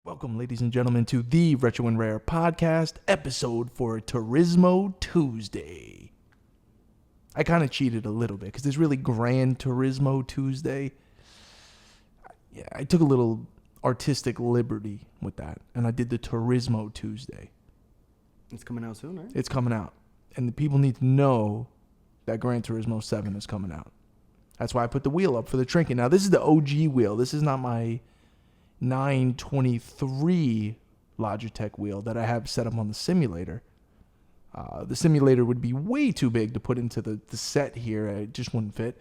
Welcome, ladies and gentlemen, to the Retro and Rare podcast episode for Turismo Tuesday. I kind of cheated a little bit because there's really Gran Turismo Tuesday. Yeah, I took a little artistic liberty with that, and I did the Turismo Tuesday. It's coming out soon, right? It's coming out, and the people need to know that Gran Turismo 7 is coming out. That's why I put the wheel up for the trinket. Now, this is the OG wheel. This is not my 923 Logitech wheel that I have set up on the simulator. The simulator would be way too big to put into the set here. It just wouldn't fit.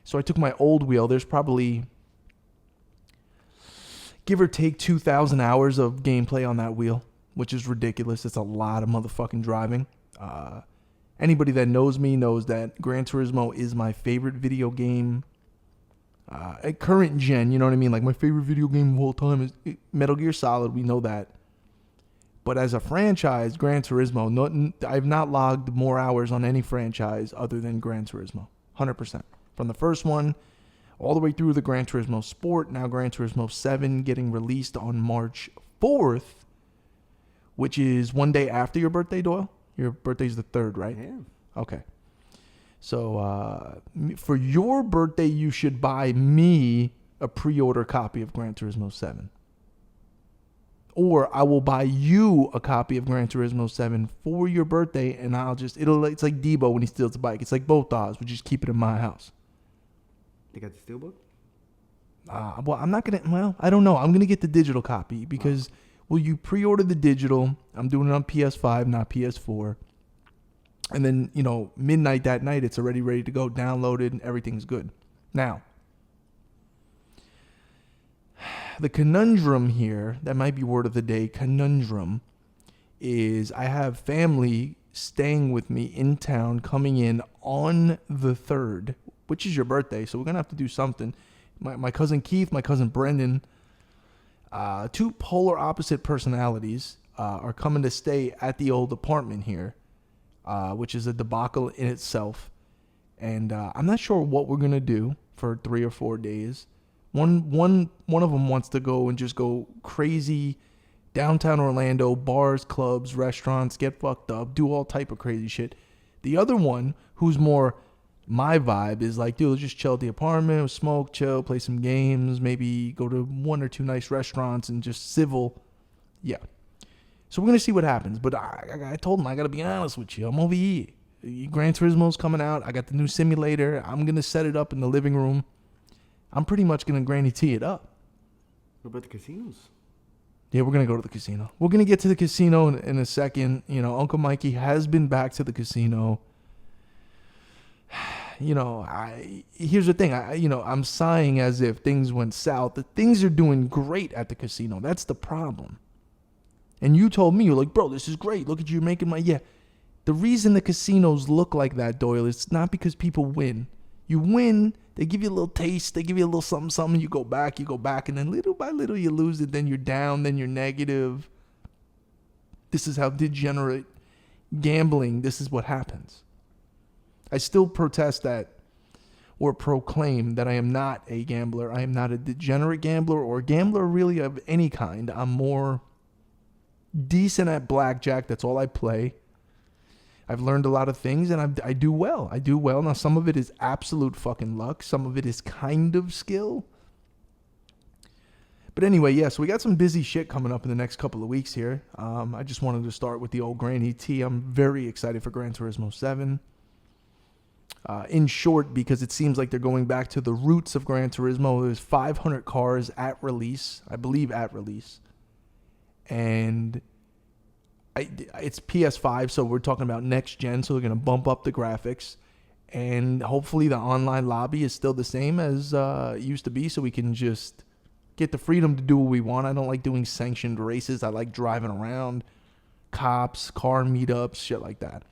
So I took my old wheel. There's probably, give or take, 2,000 hours of gameplay on that wheel, which is ridiculous. It's a lot of motherfucking driving. Anybody that knows me knows that Gran Turismo is my favorite video game at current gen. You know what I mean? Like, my favorite video game of all time is Metal Gear Solid. We know that. But as a franchise, Gran Turismo, I've not logged more hours on any franchise other than Gran Turismo. 100%. From the first one all the way through the Gran Turismo Sport, now Gran Turismo 7 getting released on March 4th, which is one day after your birthday, Doyle. Your birthday's the 3rd, right? Yeah. Okay. So for your birthday, you should buy me a pre-order copy of Gran Turismo 7. Or I will buy you a copy of Gran Turismo 7 for your birthday, and it's like Debo when he steals a bike. It's like both ours. We just keep it in my house. They got the steelbook? I don't know. I'm going to get the digital copy because will you pre-order the digital? I'm doing it on PS5, not PS4. And then, midnight that night, it's already ready to go, downloaded, and everything's good. Now, the conundrum here, that might be word of the day, conundrum, is I have family staying with me in town coming in on the 3rd, which is your birthday, so we're going to have to do something. My cousin Keith, my cousin Brendan, two polar opposite personalities are coming to stay at the old apartment here. Which is a debacle in itself. And I'm not sure what we're going to do for 3 or 4 days. One of them wants to go and just go crazy downtown Orlando, bars, clubs, restaurants, get fucked up, do all type of crazy shit. The other one, who's more my vibe, is like, dude, let's just chill at the apartment, smoke, chill, play some games, maybe go to 1 or 2 nice restaurants and just civil. Yeah. So we're going to see what happens. But I told him, I got to be honest with you. I'm over here. Gran Turismo's coming out. I got the new simulator. I'm going to set it up in the living room. I'm pretty much going to granny tee it up. What about the casinos? Yeah, we're going to go to the casino. We're going to get to the casino in a second. Uncle Mikey has been back to the casino. Here's the thing. I'm sighing as if things went south. The things are doing great at the casino. That's the problem. And you told me, you're like, bro, this is great. Look at you making money. Yeah. The reason the casinos look like that, Doyle, is not because people win. You win, they give you a little taste, they give you a little something, you go back, and then little by little you lose it, then you're down, then you're negative. This is how degenerate gambling, this is what happens. I still protest that, or proclaim that I am not a gambler. I am not a degenerate gambler or a gambler really of any kind. I'm more decent at blackjack. That's all I play. I've learned a lot of things, and I do well. Now, some of it is absolute fucking luck. Some of it is kind of skill. But anyway, yeah, so we got some busy shit coming up in the next couple of weeks here. I just wanted to start with the old Granny T. I'm very excited for Gran Turismo 7. In short, because it seems like they're going back to the roots of Gran Turismo. There's 500 cars at release. I believe at release. And it's PS5, so we're talking about next gen, so they're going to bump up the graphics. And hopefully the online lobby is still the same as it used to be, so we can just get the freedom to do what we want. I don't like doing sanctioned races. I like driving around, cops, car meetups, shit like that.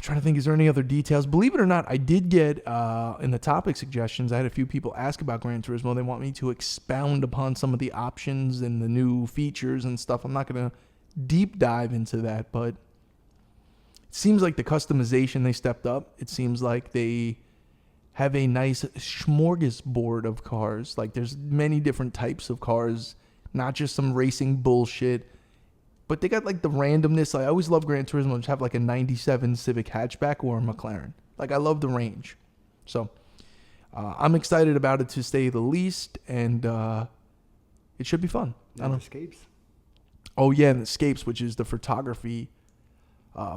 Trying to think, is there any other details? Believe it or not, I did get, in the topic suggestions, I had a few people ask about Gran Turismo. They want me to expound upon some of the options and the new features and stuff. I'm not going to deep dive into that, but it seems like the customization, they stepped up. It seems like they have a nice smorgasbord of cars. Like, there's many different types of cars not just some racing bullshit. But they got like the randomness. Like, I always love Gran Turismo to have like a 97 Civic hatchback or a McLaren. Like, I love the range. So I'm excited about it to say the least, and it should be fun. Escapes. Oh yeah, and Escapes, which is the photography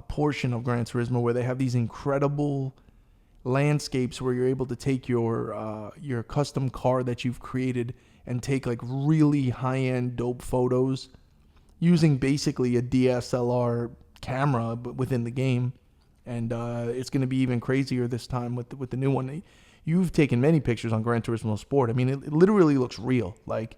portion of Gran Turismo, where they have these incredible landscapes where you're able to take your custom car that you've created and take like really high-end dope photos using basically a DSLR camera but within the game. And it's going to be even crazier this time with the new one. You've taken many pictures on Gran Turismo Sport. I mean, it literally looks real. Like,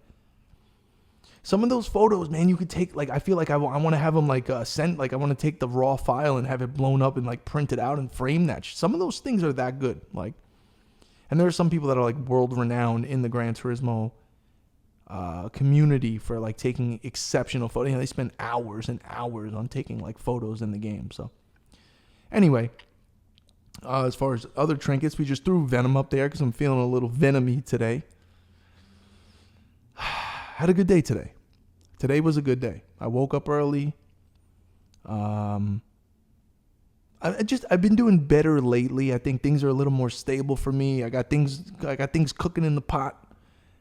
some of those photos, man, you could take, like, I feel like I want to have them, like, sent, like, I want to take the raw file and have it blown up and, like, print it out and frame that. Some of those things are that good. Like, and there are some people that are, like, world-renowned in the Gran Turismo community for, like, taking exceptional photos. You know, they spend hours and hours on taking, like, photos in the game. So, anyway, as far as other trinkets, we just threw Venom up there because I'm feeling a little venomy today. Had a good day today. Today was a good day. I woke up early. I've been doing better lately. I think things are a little more stable for me. I got things cooking in the pot.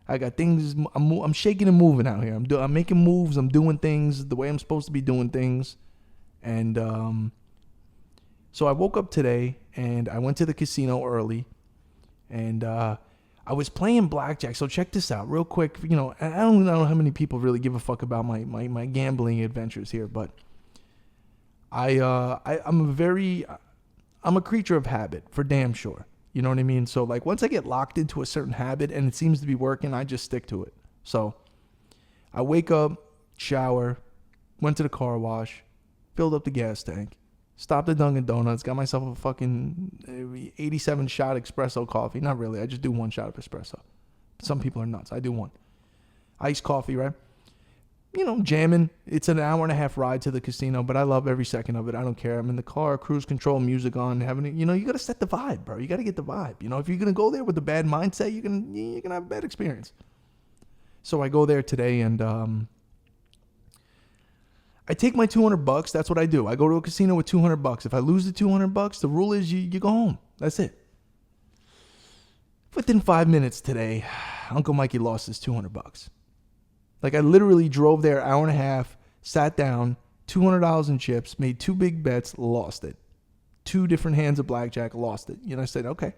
I got things. I'm shaking and moving out here. I'm making moves. I'm doing things the way I'm supposed to be doing things. And so I woke up today and I went to the casino early, and I was playing blackjack. So check this out real quick. You know, I don't know how many people really give a fuck about my gambling adventures here, but I'm a creature of habit for damn sure. You know what I mean? So like once I get locked into a certain habit and it seems to be working, I just stick to it. So I wake up, shower, went to the car wash, filled up the gas tank, stopped at Dunkin' Donuts, got myself a fucking 87 shot espresso coffee. Not really. I just do one shot of espresso. Some people are nuts. I do one. Iced coffee, right? You know, jamming. It's an hour and a half ride to the casino, but I love every second of it. I don't care. I'm in the car, cruise control, music on, having, you know, you got to set the vibe, bro. You got to get the vibe. You know, if you're going to go there with a bad mindset, you're going to have a bad experience. So I go there today and I take my $200. That's what I do. I go to a casino with $200. If I lose the $200, the rule is you go home. That's it. Within 5 minutes today, Uncle Mikey lost his $200. Like, I literally drove there an hour and a half, sat down, $200 in chips, made 2 big bets, lost it. 2 different hands of blackjack, lost it. You know, I said, okay.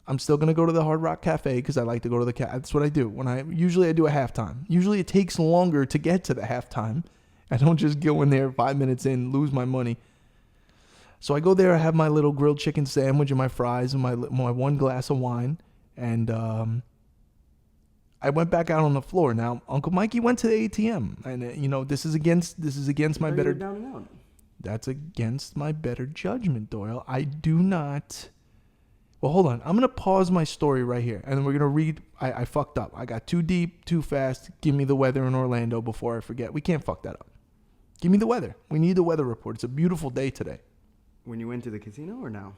I'm still going to go to the Hard Rock Cafe because I like to go to the cafe. That's what I do. Usually I do a halftime. Usually it takes longer to get to the halftime. I don't just go in there 5 minutes in, lose my money. So I go there, I have my little grilled chicken sandwich and my fries and my 1 glass of wine. And I went back out on the floor. Now, Uncle Mikey went to the ATM. And, you know, this is against my better... Down and out. That's against my better judgment, Doyle. I do not... Well, hold on. I'm going to pause my story right here. And then we're going to read. I fucked up. I got too deep, too fast. Give me the weather in Orlando before I forget. We can't fuck that up. Give me the weather. We need the weather report. It's a beautiful day today. When you went to the casino or now?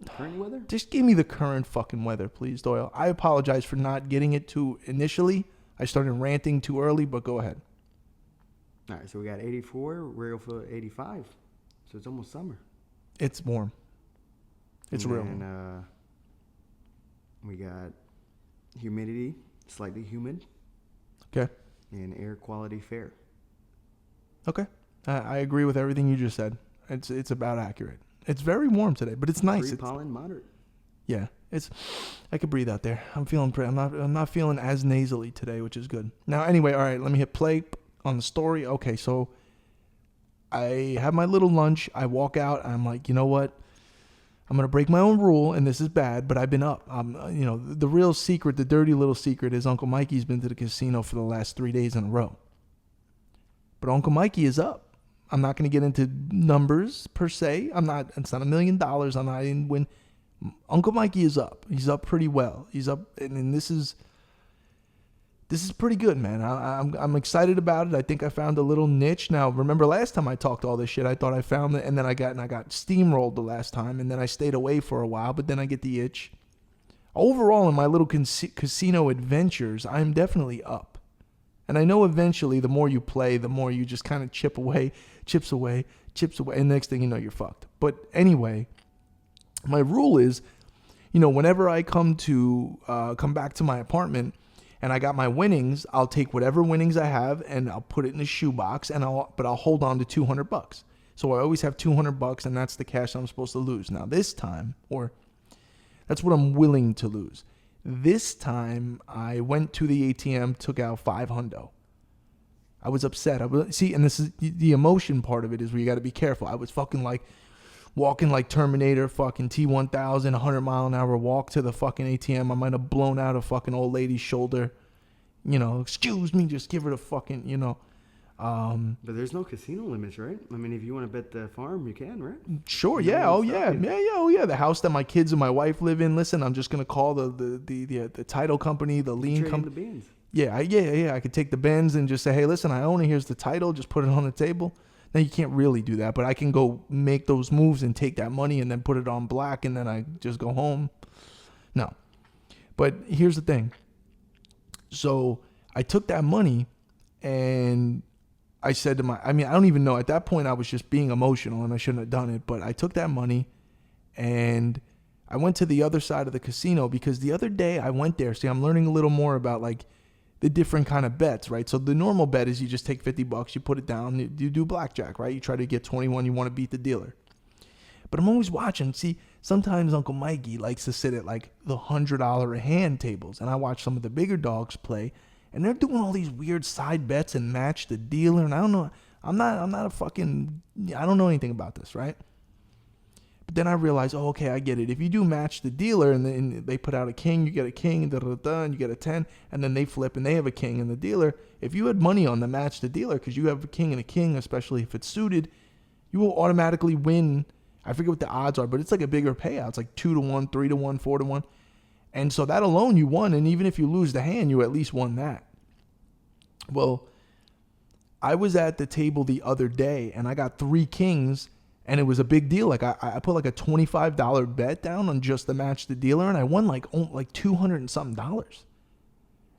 Current weather? Just give me the current fucking weather, please, Doyle. I apologize for not getting it to initially. I started ranting too early, but go ahead. All right, so we got 84, real for 85. So it's almost summer. It's warm. It's real. And we got humidity, slightly humid. Okay. And air quality fair. Okay. I agree with everything you just said. It's about accurate. It's very warm today, but it's nice. Free pollen, moderate. Yeah, I could breathe out there. I'm feeling I'm not feeling as nasally today, which is good. Now, anyway, all right, let me hit play on the story. Okay, so I have my little lunch. I walk out. I'm like, you know what? I'm going to break my own rule, and this is bad, but I've been up. You know, the real secret, the dirty little secret is Uncle Mikey's been to the casino for the last 3 days in a row. But Uncle Mikey is up. I'm not going to get into numbers per se. It's not $1 million. I'm not in win. Uncle Mikey is up. He's up pretty well. He's up, and this is pretty good, man. I'm excited about it. I think I found a little niche. Now, remember last time I talked all this shit, I thought I found it, and then I got steamrolled the last time, and then I stayed away for a while, but then I get the itch. Overall, in my little casino adventures, I'm definitely up. And I know eventually the more you play, the more you just kind of chips away. And next thing you know, you're fucked. But anyway, my rule is, whenever I come back to my apartment and I got my winnings, I'll take whatever winnings I have and I'll put it in a shoebox but I'll hold on to $200. So I always have $200 and that's the cash I'm supposed to lose. Now this time, or that's what I'm willing to lose. This time I went to the ATM, took out $500. I was upset. And this is the emotion part of it is where you got to be careful. I was fucking like walking like Terminator, fucking T-1000, 100 mile an hour walk to the fucking ATM. I might have blown out a fucking old lady's shoulder. Excuse me, just give her the fucking, But there's no casino limits, right? I mean, if you want to bet the farm, you can, right? Sure, yeah, oh yeah. The house that my kids and my wife live in. Listen, I'm just gonna call the title company, the lien company. The beans. Yeah. I could take the Benz and just say, hey, listen, I own it. Here's the title. Just put it on the table. Now you can't really do that, but I can go make those moves and take that money and then put it on black, and then I just go home. No, but here's the thing. So I took that money and I said I don't even know. At that point, I was just being emotional and I shouldn't have done it. But I took that money and I went to the other side of the casino because the other day I went there. See, I'm learning a little more about like the different kind of bets, right? So the normal bet is you just take $50, you put it down, you do blackjack, right? You try to get 21, you want to beat the dealer. But I'm always watching. See, sometimes Uncle Mikey likes to sit at like the $100 a hand tables. And I watch some of the bigger dogs play. And they're doing all these weird side bets and match the dealer. And I don't know. I'm not a fucking, I don't know anything about this, right? But then I realized, okay, I get it. If you do match the dealer and then they put out a king, you get a king, and you get a 10, and then they flip and they have a king and the dealer. If you had money on the match the dealer, because you have a king and a king, especially if it's suited, you will automatically win. I forget what the odds are, but it's like a bigger payout. It's like 2-1, 3-1, 4-1. And so that alone you won, and even if you lose the hand, you at least won that. Well, I was at the table the other day, and I got 3 kings, and it was a big deal. Like I put like a $25 bet down on just the match the dealer, and I won like $200 and something dollars.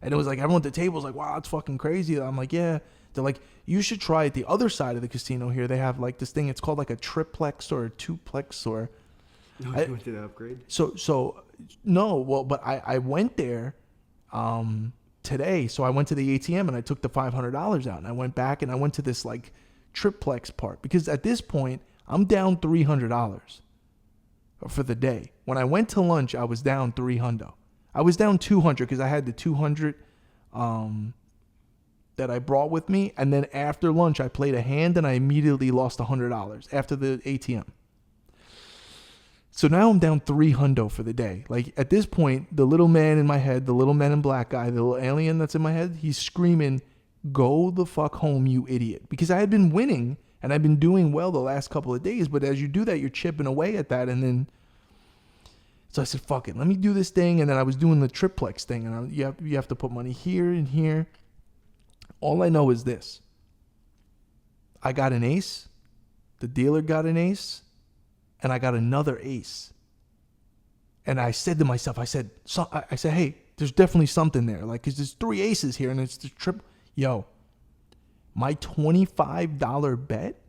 And it was like everyone at the table was like, "Wow, that's fucking crazy." I'm like, "Yeah." They're like, "You should try it." The other side of the casino here, they have like this thing. It's called like a triplex or a twoplex or. No, you went to the upgrade. So no, well, but I went there today. So I went to the ATM and I took the $500 out and I went back and I went to this like triplex part because at this point I'm down $300 for the day. When I went to lunch, I was down $300. I was down $200 because I had the $200 that I brought with me, and then after lunch I played a hand and I immediately lost $100 after the ATM. So now I'm down $300 for the day. Like at this point, the little man in my head, the little man in black guy, the little alien that's in my head, he's screaming, "Go the fuck home, you idiot." Because I had been winning and I've been doing well the last couple of days. But as you do that, you're chipping away at that. And then, so I said, fuck it, let me do this thing. And then I was doing the triplex thing. And you have to put money here and here. All I know is this. I got an ace. The dealer got an ace. And I got another ace. And I said to myself, I said, hey, there's definitely something there. Like, because there's 3 aces here and it's the trip. Yo, my $25 bet,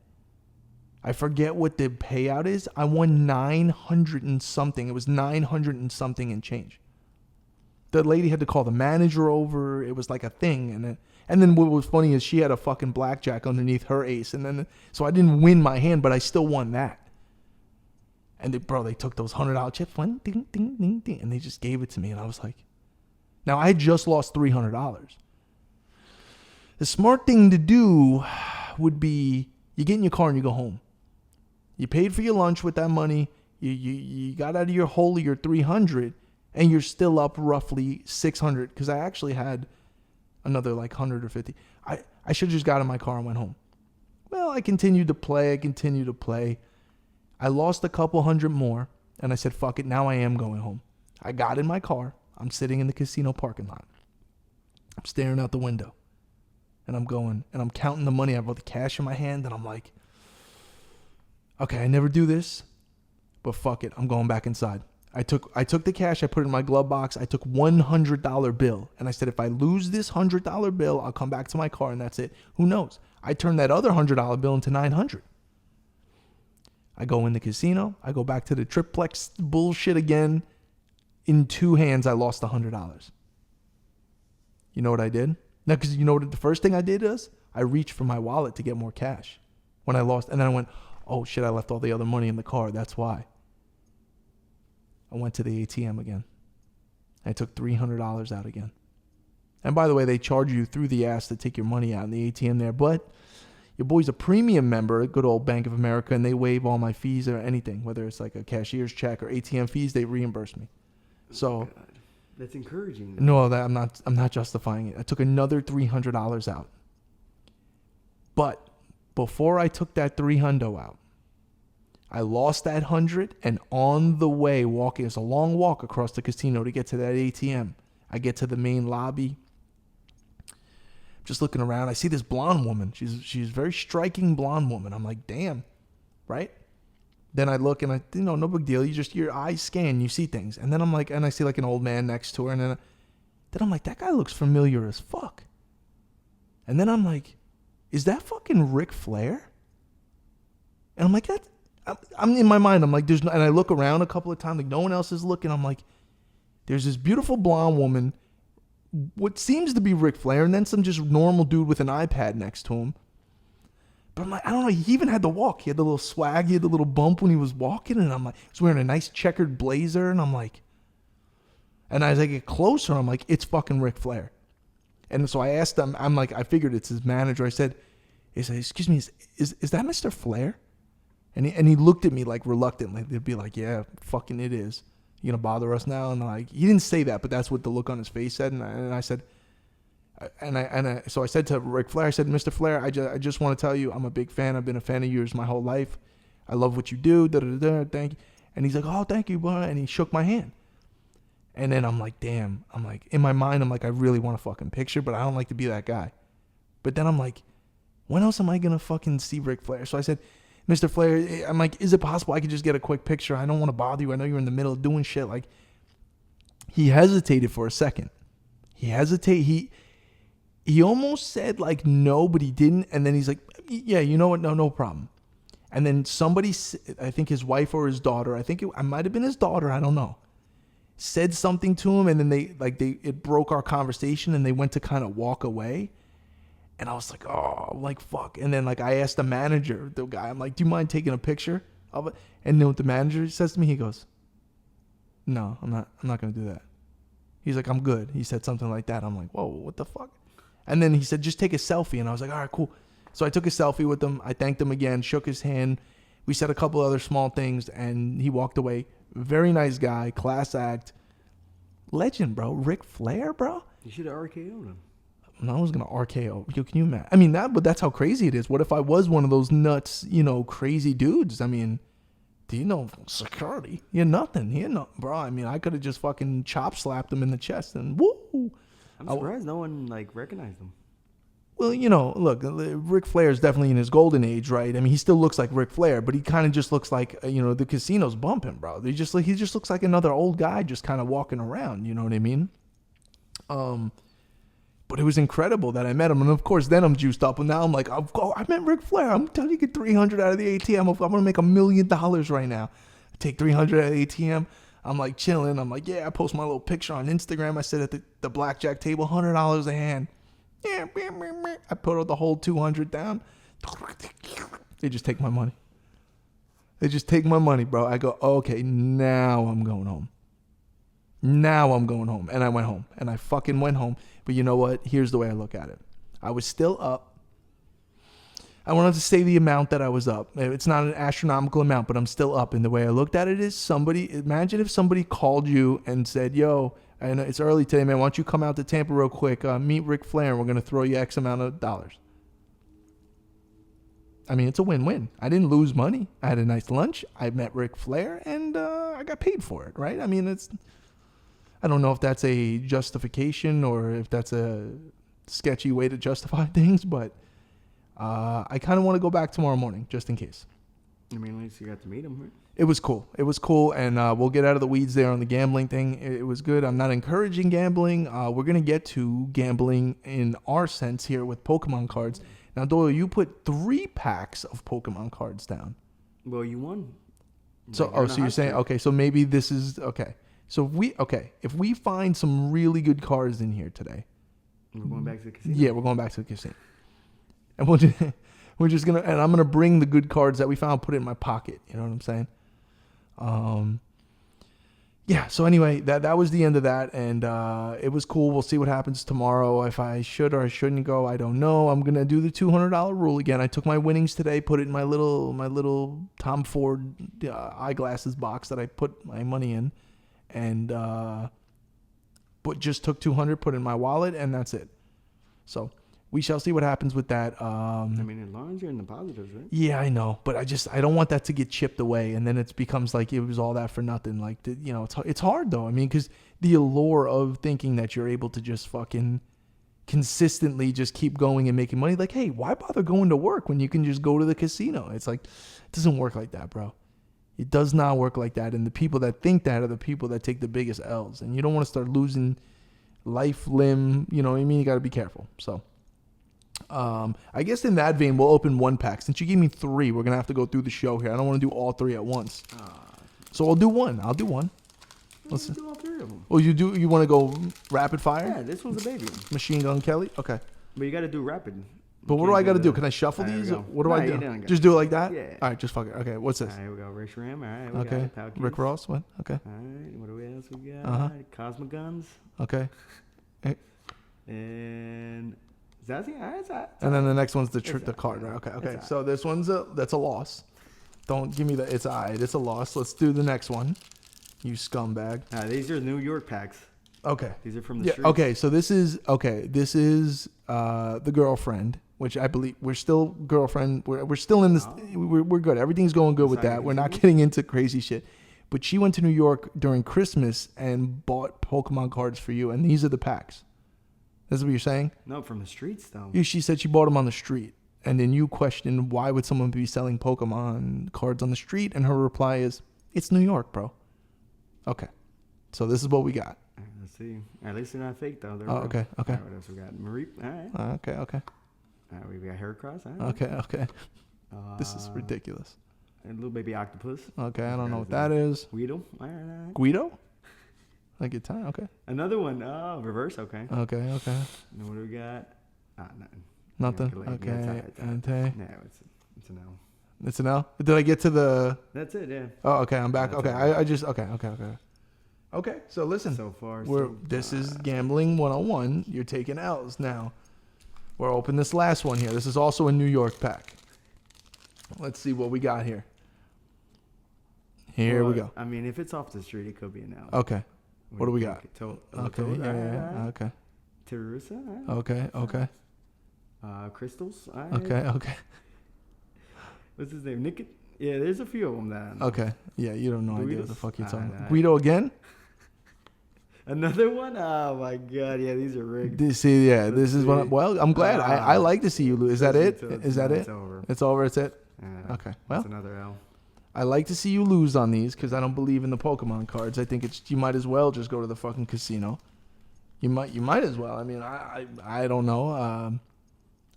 I forget what the payout is. I won 900 and something. It was 900 and something and change. The lady had to call the manager over. It was like a thing. And then what was funny is she had a fucking blackjack underneath her ace. And then, so I didn't win my hand, but I still won that. And they took those $100 chips, one ding, ding, ding, ding, and they just gave it to me. And I was like, now I had just lost $300. The smart thing to do would be you get in your car and you go home. You paid for your lunch with that money. You got out of your hole of your 300, and you're still up roughly 600 because I actually had another like 100 or 50. I should have just got in my car and went home. Well, I continued to play. I lost a couple hundred more, and I said, fuck it, now I am going home. I got in my car. I'm sitting in the casino parking lot. I'm staring out the window, and I'm going, and I'm counting the money. I have all the cash in my hand, and I'm like, okay, I never do this, but fuck it, I'm going back inside. I took the cash, I put it in my glove box. I took $100 bill, and I said, if I lose this $100 bill, I'll come back to my car, and that's it. Who knows? I turned that other $100 bill into $900. I go in the casino. I go back to the triplex bullshit again. In 2 hands, I lost $100. You know what I did? Now, because you know what the first thing I did is? I reached for my wallet to get more cash when I lost. And then I went, oh, shit, I left all the other money in the car. That's why. I went to the ATM again. I took $300 out again. And by the way, they charge you through the ass to take your money out in the ATM there. But your boy's a premium member at good old Bank of America, and they waive all my fees or anything, whether it's like a cashier's check or ATM fees, they reimburse me. So God, that's encouraging. No, I'm not justifying it. I took another $300 out. But before I took that $300 out, I lost that 100, and on the way walking, it's a long walk across the casino to get to that ATM. I get to the main lobby. Just looking around, I see this blonde woman. She's a very striking blonde woman. I'm like, damn, right? Then I look and no big deal. Your eyes scan, you see things. And then I'm like, and I see like an old man next to her. And then I'm like, that guy looks familiar as fuck. And then I'm like, is that fucking Ric Flair? And I'm like, I'm in my mind. I'm like, and I look around a couple of times, like no one else is looking. I'm like, there's this beautiful blonde woman, what seems to be Ric Flair, and then some just normal dude with an iPad next to him. But I'm like, I don't know. He even had the walk. He had the little swag. He had the little bump when he was walking. And I'm like, he was wearing a nice checkered blazer. And I'm like, and as I get closer, I'm like, it's fucking Ric Flair. And so I asked him, I'm like, I figured it's his manager. I said, excuse me, is that Mr. Flair? And he looked at me like reluctantly. They'd be like, yeah, fucking it is. You gonna bother us now? And like, he didn't say that, but that's what the look on his face said. And I said, so I said to Ric Flair, I said, Mr. Flair, I just want to tell you, I'm a big fan. I've been a fan of yours my whole life. I love what you do. Thank you. And he's like, oh, thank you, boy. And he shook my hand. And then I'm like, damn. I'm like, in my mind, I'm like, I really want a fucking picture, but I don't like to be that guy. But then I'm like, when else am I going to fucking see Ric Flair? So I said, Mr. Flair, I'm like, is it possible I could just get a quick picture? I don't want to bother you. I know you're in the middle of doing shit. Like, he hesitated for a second. He almost said like no, but he didn't. And then he's like, yeah, you know what? No problem. And then somebody, I think his wife or his daughter, I might have been his daughter, I don't know, said something to him. And then it broke our conversation and they went to kind of walk away. And I was like, oh, like, fuck. And then like I asked the manager, the guy, I'm like, do you mind taking a picture of it? And then what the manager says to me, he goes, no, I'm not going to do that. He's like, I'm good. He said something like that. I'm like, whoa, what the fuck? And then he said, just take a selfie. And I was like, all right, cool. So I took a selfie with him. I thanked him again, shook his hand. We said a couple other small things, and he walked away. Very nice guy, class act. Legend, bro. Ric Flair, bro. You should have RKO'd him. No, I was going to RKO. Can you imagine? I mean, but that's how crazy it is. What if I was one of those nuts, crazy dudes? I mean, do you know security? You're nothing. You're not, bro. I mean, I could have just fucking chop slapped him in the chest and woo. I'm surprised no one recognized him. Well, look, Ric Flair is definitely in his golden age, right? I mean, he still looks like Ric Flair, but he kind of just looks like, the casino's bumping, bro. He just looks like another old guy just kind of walking around. You know what I mean? But it was incredible that I met him. And of course, then I'm juiced up. And now I'm like, I met Ric Flair. I'm telling you, get 300 out of the ATM. I'm going to make $1 million right now. I take 300 out of the ATM. I'm like chilling. I'm like, yeah, I post my little picture on Instagram. I sit at the blackjack table, $100 a hand. Yeah, I put out the whole 200 down. They just take my money. Bro. I go, okay, now I'm going home. And I went home. And I fucking went home. But you know what? Here's the way I look at it. I was still up. I wanted to say the amount that I was up. It's not an astronomical amount, but I'm still up. And the way I looked at it is imagine if somebody called you and said, yo, I know it's early today, man. Why don't you come out to Tampa real quick? Meet Ric Flair, and we're going to throw you X amount of dollars. I mean, it's a win-win. I didn't lose money. I had a nice lunch. I met Ric Flair, and I got paid for it, right? I mean, I don't know if that's a justification or if that's a sketchy way to justify things, but I kind of want to go back tomorrow morning, just in case. I mean, at least you got to meet him, right? It was cool. It was cool, and we'll get out of the weeds there on the gambling thing. It was good. I'm not encouraging gambling. We're going to get to gambling in our sense here with Pokemon cards. Now, Doyle, you put 3 packs of Pokemon cards down. Well, you won. So, so you're saying, okay, so maybe this is, okay. So if we find some really good cards in here today. We're going back to the casino. Yeah, we're going back to the casino. And we're just going to, and I'm going to bring the good cards that we found, put it in my pocket. You know what I'm saying? Yeah, so anyway, that was the end of that, and it was cool. We'll see what happens tomorrow. If I should or I shouldn't go, I don't know. I'm gonna do the $200 rule again. I took my winnings today, put it in my little Tom Ford eyeglasses box that I put my money in, and but just took 200, put it in my wallet, and that's it. So we shall see what happens with that. I mean, as long as you're in the positives, right? Yeah, I know, but I don't want that to get chipped away, and then it becomes like it was all that for nothing. Like, it's hard though. I mean, because the allure of thinking that you're able to just fucking consistently just keep going and making money. Like, hey, why bother going to work when you can just go to the casino? It's like, it doesn't work like that, bro. It does not work like that. And the people that think that are the people that take the biggest L's, and you don't want to start losing life, limb. You know what I mean? You got to be careful. So. I guess in that vein, we'll open 1 pack. Since you gave me 3, we're going to have to go through the show here. I don't want to do all 3 at once. So I'll do 1. I'll do 1. Let's do all 3 of them. Oh, you want to go rapid fire? Yeah, this one's a baby. Machine Gun Kelly? Okay. But you got to do rapid. But what do I got to do? Can I shuffle these? What do I do? Just do it like that? Yeah. All right, just fuck it. Okay, what's this? All right, we got Rick Ram. All right, we okay. got Rick Ross? What? Okay. All right, what else we got? Cosmo Guns. Okay. And... Zazie? All right, and then the next one's the card, right? Okay. So this one's that's a loss. Don't give me the it's alright. It's a loss. Let's do the next one. You scumbag. These are New York packs. Okay. These are from the streets. Okay. So this is the girlfriend, which I believe we're still girlfriend. We're still in this. We're good. Everything's going good with that. We're not getting into crazy shit. But she went to New York during Christmas and bought Pokemon cards for you, and these are the packs. That's what you're saying? No, from the streets, though. Yeah, she said she bought them on the street. And then you questioned, why would someone be selling Pokemon cards on the street? And her reply is, it's New York, bro. Okay. So this is what we got. All right, let's see. At least they're not fake, though. They're okay. All right, what else we got? Marie. All right. Okay. All right, we got Heracross. All right. Okay. This is ridiculous. And little baby octopus. Okay, I don't know what that is. Guido. All right. Guido? Like a time, okay. Another one. Oh, reverse. Okay. Okay. And what do we got? Nothing. Nothing. Okay. Yeah, it's an L. It's an L. Did I get to the? That's it. Yeah. Oh, okay. I'm back. Okay. I just. Okay. Okay. So listen. So far, this is gambling 101. You're taking L's now. We're open this last one here. This is also a New York pack. Let's see what we got here. Here we go. I mean, if it's off the street, it could be an L. Okay. What do we got? Okay. Yeah. Okay. Terusa. Okay. Crystals. Okay. What's his name? Nick. Yeah, there's a few of them that. Okay. Yeah, you don't know idea what the fuck you're talking about. Right. Guido again? Another one? Oh my god! Yeah, these are rigged. This is what. I'm glad. I like to see you lose. Is that it? Is that it? It's over. It's over. It's it. Okay. Well, it's another L. I like to see you lose on these because I don't believe in the Pokemon cards. I think you might as well just go to the fucking casino. You might as well. I mean, I don't know.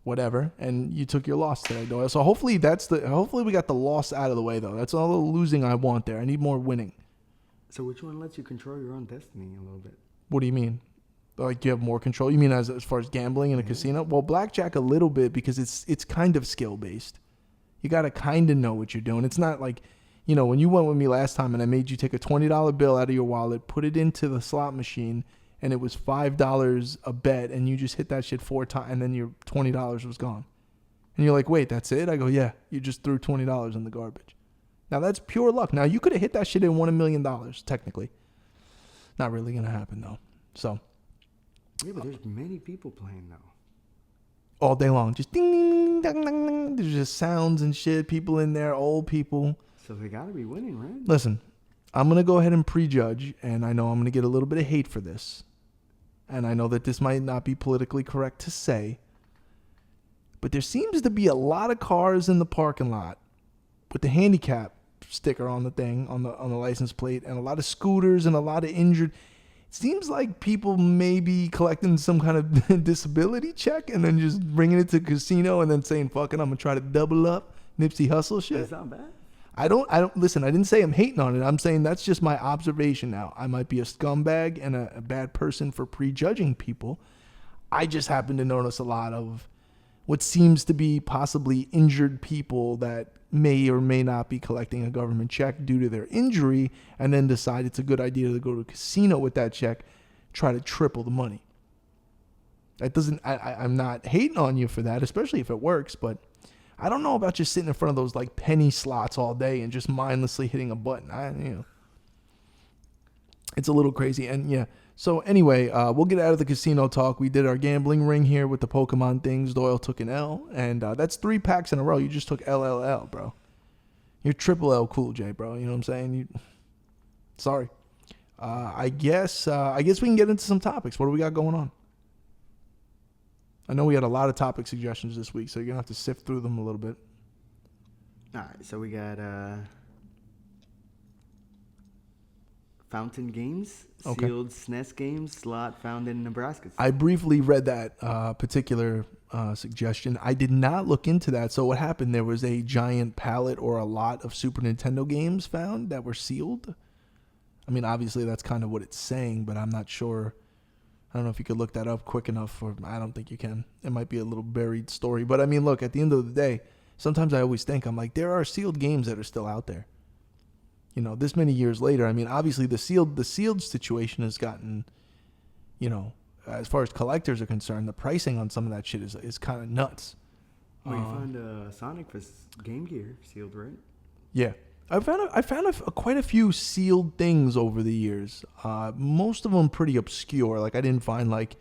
Whatever. And you took your loss today, Doyle. So hopefully we got the loss out of the way though. That's all the losing I want there. I need more winning. So which one lets you control your own destiny a little bit? What do you mean? Like you have more control? You mean as far as gambling in a casino? Well, blackjack a little bit because it's kind of skill based. You got to kind of know what you're doing. It's not like, when you went with me last time and I made you take a $20 bill out of your wallet, put it into the slot machine, and it was $5 a bet, and you just hit that shit 4 times, and then your $20 was gone. And you're like, wait, that's it? I go, yeah, you just threw $20 in the garbage. Now, that's pure luck. Now, you could have hit that shit and won $1 million, technically. Not really going to happen, though. So. Yeah, but there's many people playing, though. All day long. Just ding, ding, ding, ding, ding. There's just sounds and shit. People in there, old people. So they got to be winning, right? Listen, I'm going to go ahead and prejudge, and I know I'm going to get a little bit of hate for this. And I know that this might not be politically correct to say, but there seems to be a lot of cars in the parking lot with the handicap sticker on the thing, on the license plate, and a lot of scooters and a lot of injured. It seems like people may be collecting some kind of disability check and then just bringing it to the casino and then saying, fuck it, I'm going to try to double up Nipsey Hussle shit. That's not bad. I don't listen, I didn't say I'm hating on it. I'm saying that's just my observation now. I might be a scumbag and a bad person for prejudging people. I just happen to notice a lot of what seems to be possibly injured people that may or may not be collecting a government check due to their injury and then decide it's a good idea to go to a casino with that check, try to triple the money. That doesn't, I'm not hating on you for that, especially if it works, but I don't know about just sitting in front of those like penny slots all day and just mindlessly hitting a button. It's a little crazy. And yeah, so anyway, we'll get out of the casino talk. We did our gambling ring here with the Pokemon things. Doyle took an L, and that's 3 packs in a row. You just took LLL, bro. You're triple L Cool J, bro. You know what I'm saying? Sorry. I guess we can get into some topics. What do we got going on? I know we had a lot of topic suggestions this week, so you're going to have to sift through them a little bit. All right, so we got Fountain Games, sealed SNES games, slot found in Nebraska. I briefly read that particular suggestion. I did not look into that. So what happened, there was a giant pallet or a lot of Super Nintendo games found that were sealed. I mean, obviously that's kind of what it's saying, but I'm not sure. I don't know if you could look that up quick enough, or I don't think you can. It might be a little buried story. But I mean, look, at the end of the day, sometimes I always think, I'm like, there are sealed games that are still out there. This many years later, I mean, obviously the sealed situation has gotten, as far as collectors are concerned, the pricing on some of that shit is kind of nuts. Well, you found Sonic for Game Gear sealed, right? Yeah. I found quite a few sealed things over the years. Most of them pretty obscure. Like I didn't find like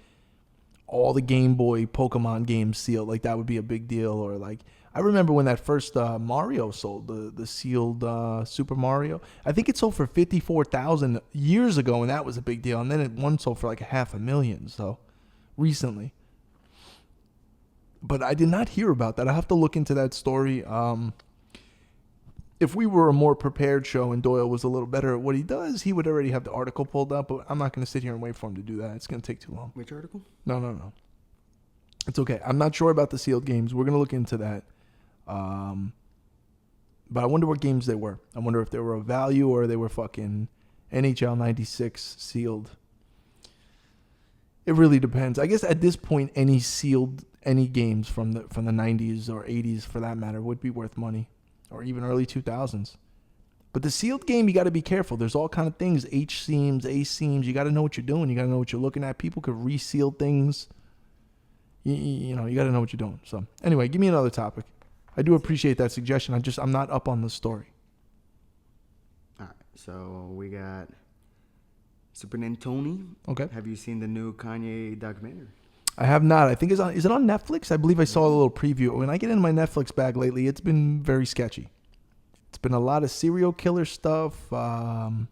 all the Game Boy Pokemon games sealed. Like that would be a big deal. Or like I remember when that first Mario sold, the sealed Super Mario. I think it sold for $54,000 years ago, and that was a big deal. And then one sold for like $500,000. So recently, but I did not hear about that. I have to look into that story. If we were a more prepared show and Doyle was a little better at what he does, he would already have the article pulled up, but I'm not going to sit here and wait for him to do that. It's going to take too long. Which article? No. It's okay. I'm not sure about the sealed games. We're going to look into that. But I wonder what games they were. I wonder if they were of value or they were fucking NHL 96 sealed. It really depends. I guess at this point, any games from the 90s or 80s for that matter would be worth money. Or even early 2000s. But the sealed game, you got to be careful. There's all kind of things. H seams, A seams. You got to know what you're doing. You got to know what you're looking at. People could reseal things. You got to know what you're doing. So anyway, give me another topic. I do appreciate that suggestion. I'm not up on the story. All right. So we got Super Nintendo. Okay. Have you seen the new Kanye documentary? I have not. I think is it on Netflix? I believe I saw a little preview. When I get in my Netflix bag lately, it's been very sketchy. It's been a lot of serial killer stuff. A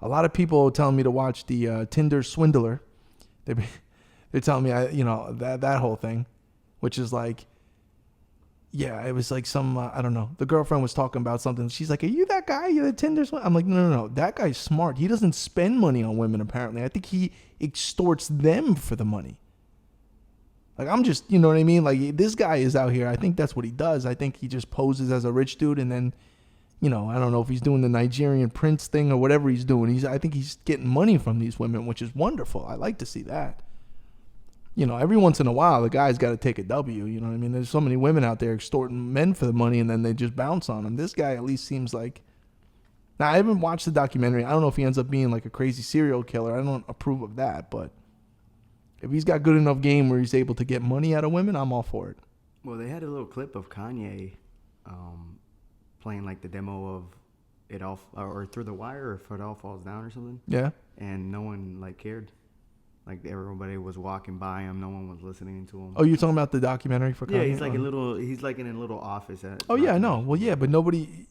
lot of people telling me to watch the Tinder Swindler. They're telling me that whole thing, which is like, yeah, it was like some I don't know. The girlfriend was talking about something. She's like, "Are you that guy? You're the Tinder Swindler?" I'm like, no. That guy's smart. He doesn't spend money on women. Apparently, I think he extorts them for the money. Like, I'm just, you know what I mean? Like, this guy is out here. I think that's what he does. I think he just poses as a rich dude. And then, I don't know if he's doing the Nigerian prince thing or whatever he's doing. I think he's getting money from these women, which is wonderful. I like to see that. Every once in a while, the guy's got to take a W. You know what I mean? There's so many women out there extorting men for the money, and then they just bounce on them. This guy at least seems like... Now, I haven't watched the documentary. I don't know if he ends up being like a crazy serial killer. I don't approve of that, but... If he's got good enough game where he's able to get money out of women, I'm all for it. Well, they had a little clip of Kanye playing like the demo of It All, or Through the Wire, or If It All Falls Down or something. Yeah. And no one like cared. Like everybody was walking by him, no one was listening to him. Oh, you're talking about the documentary for Kanye? Yeah, he's like in a little office. Oh yeah, I know. Well, yeah, but nobody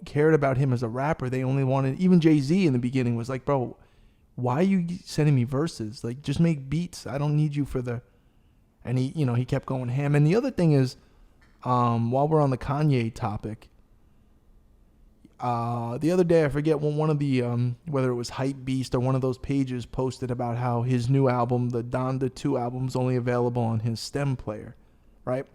cared about him as a rapper. They only wanted, even Jay-Z in the beginning was like, bro, why are you sending me verses? Like, just make beats. I don't need you for the... And he kept going ham. And the other thing is, while we're on the Kanye topic, the other day I forget when one of the whether it was Hypebeast or one of those pages posted about how his new album, the Donda 2 album, is only available on his stem player, right?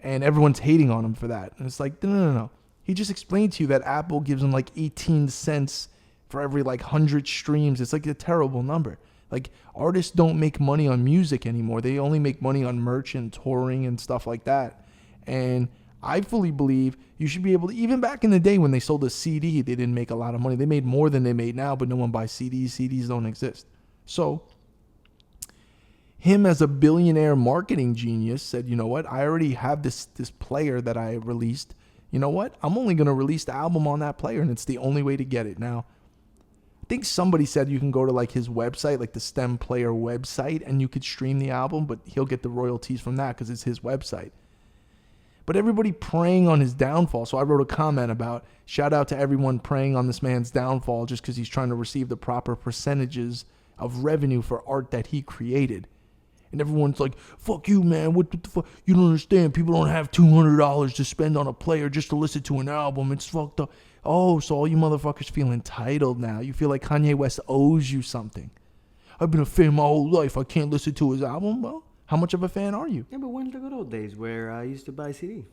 And everyone's hating on him for that. And it's like, no. He just explained to you that Apple gives him like 18 cents for every like 100 streams. It's like a terrible number. Like, artists don't make money on music anymore. They only make money on merch and touring and stuff like that. And I fully believe you should be able to, even back in the day when they sold a CD, they didn't make a lot of money. They made more than they made now, but no one buys CDs. CDs don't exist. So him as a billionaire marketing genius said, you know what? I already have this player that I released. You know what? I'm only going to release the album on that player, and it's the only way to get it. Now, I think somebody said you can go to like his website, like the Stem Player website, and you could stream the album, but he'll get the royalties from that because it's his website. But everybody preying on his downfall. So I wrote a comment about, shout out to everyone preying on this man's downfall just because he's trying to receive the proper percentages of revenue for art that he created. And everyone's like, fuck you, man. What the fuck? You don't understand. People don't have $200 to spend on a player just to listen to an album. It's fucked up. Oh, so all you motherfuckers feel entitled now. You feel like Kanye West owes you something. I've been a fan my whole life. I can't listen to his album. Well, how much of a fan are you? Yeah, but when the good old days where I used to buy CD.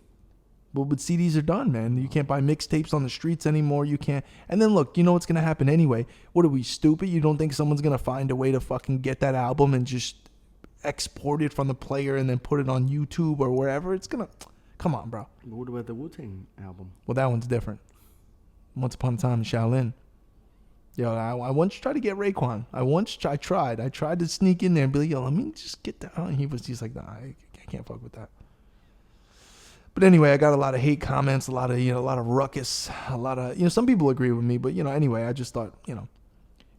Well, but CDs are done, man. You can't buy mixtapes on the streets anymore. You can't. And then look, you know what's going to happen anyway. What are we, stupid? You don't think someone's going to find a way to fucking get that album and just export it from the player and then put it on YouTube or wherever? It's going to, come on, bro. But what about the Wu-Tang album? Well, that one's different. Once upon a time in Shaolin. Yo, I once tried to get Raekwon. I tried to sneak in there and be like, yo, let me just get that. He's like, nah, I can't fuck with that. But anyway, I got a lot of hate comments, a lot of ruckus, a lot of, some people agree with me, but anyway, I just thought,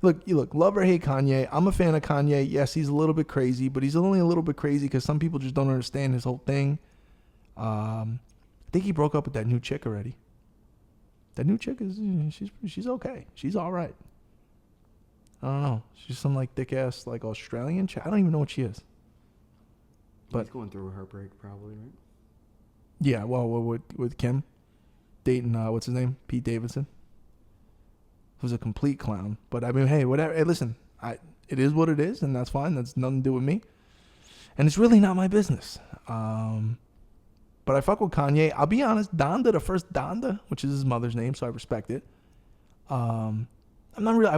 look, love or hate Kanye. I'm a fan of Kanye. Yes, he's a little bit crazy, but he's only a little bit crazy because some people just don't understand his whole thing. I think he broke up with that new chick already. That new chick she's okay. She's all right. I don't know. She's some like thick ass like Australian chick. I don't even know what she is. But he's going through a heartbreak probably, right? Yeah, well, with Kim dating what's his name, Pete Davidson, who's a complete clown. But I mean, hey, whatever. Hey, listen, it is what it is, and that's fine. That's nothing to do with me, and it's really not my business. But I fuck with Kanye. I'll be honest, Donda, the first Donda, which is his mother's name, so I respect it. I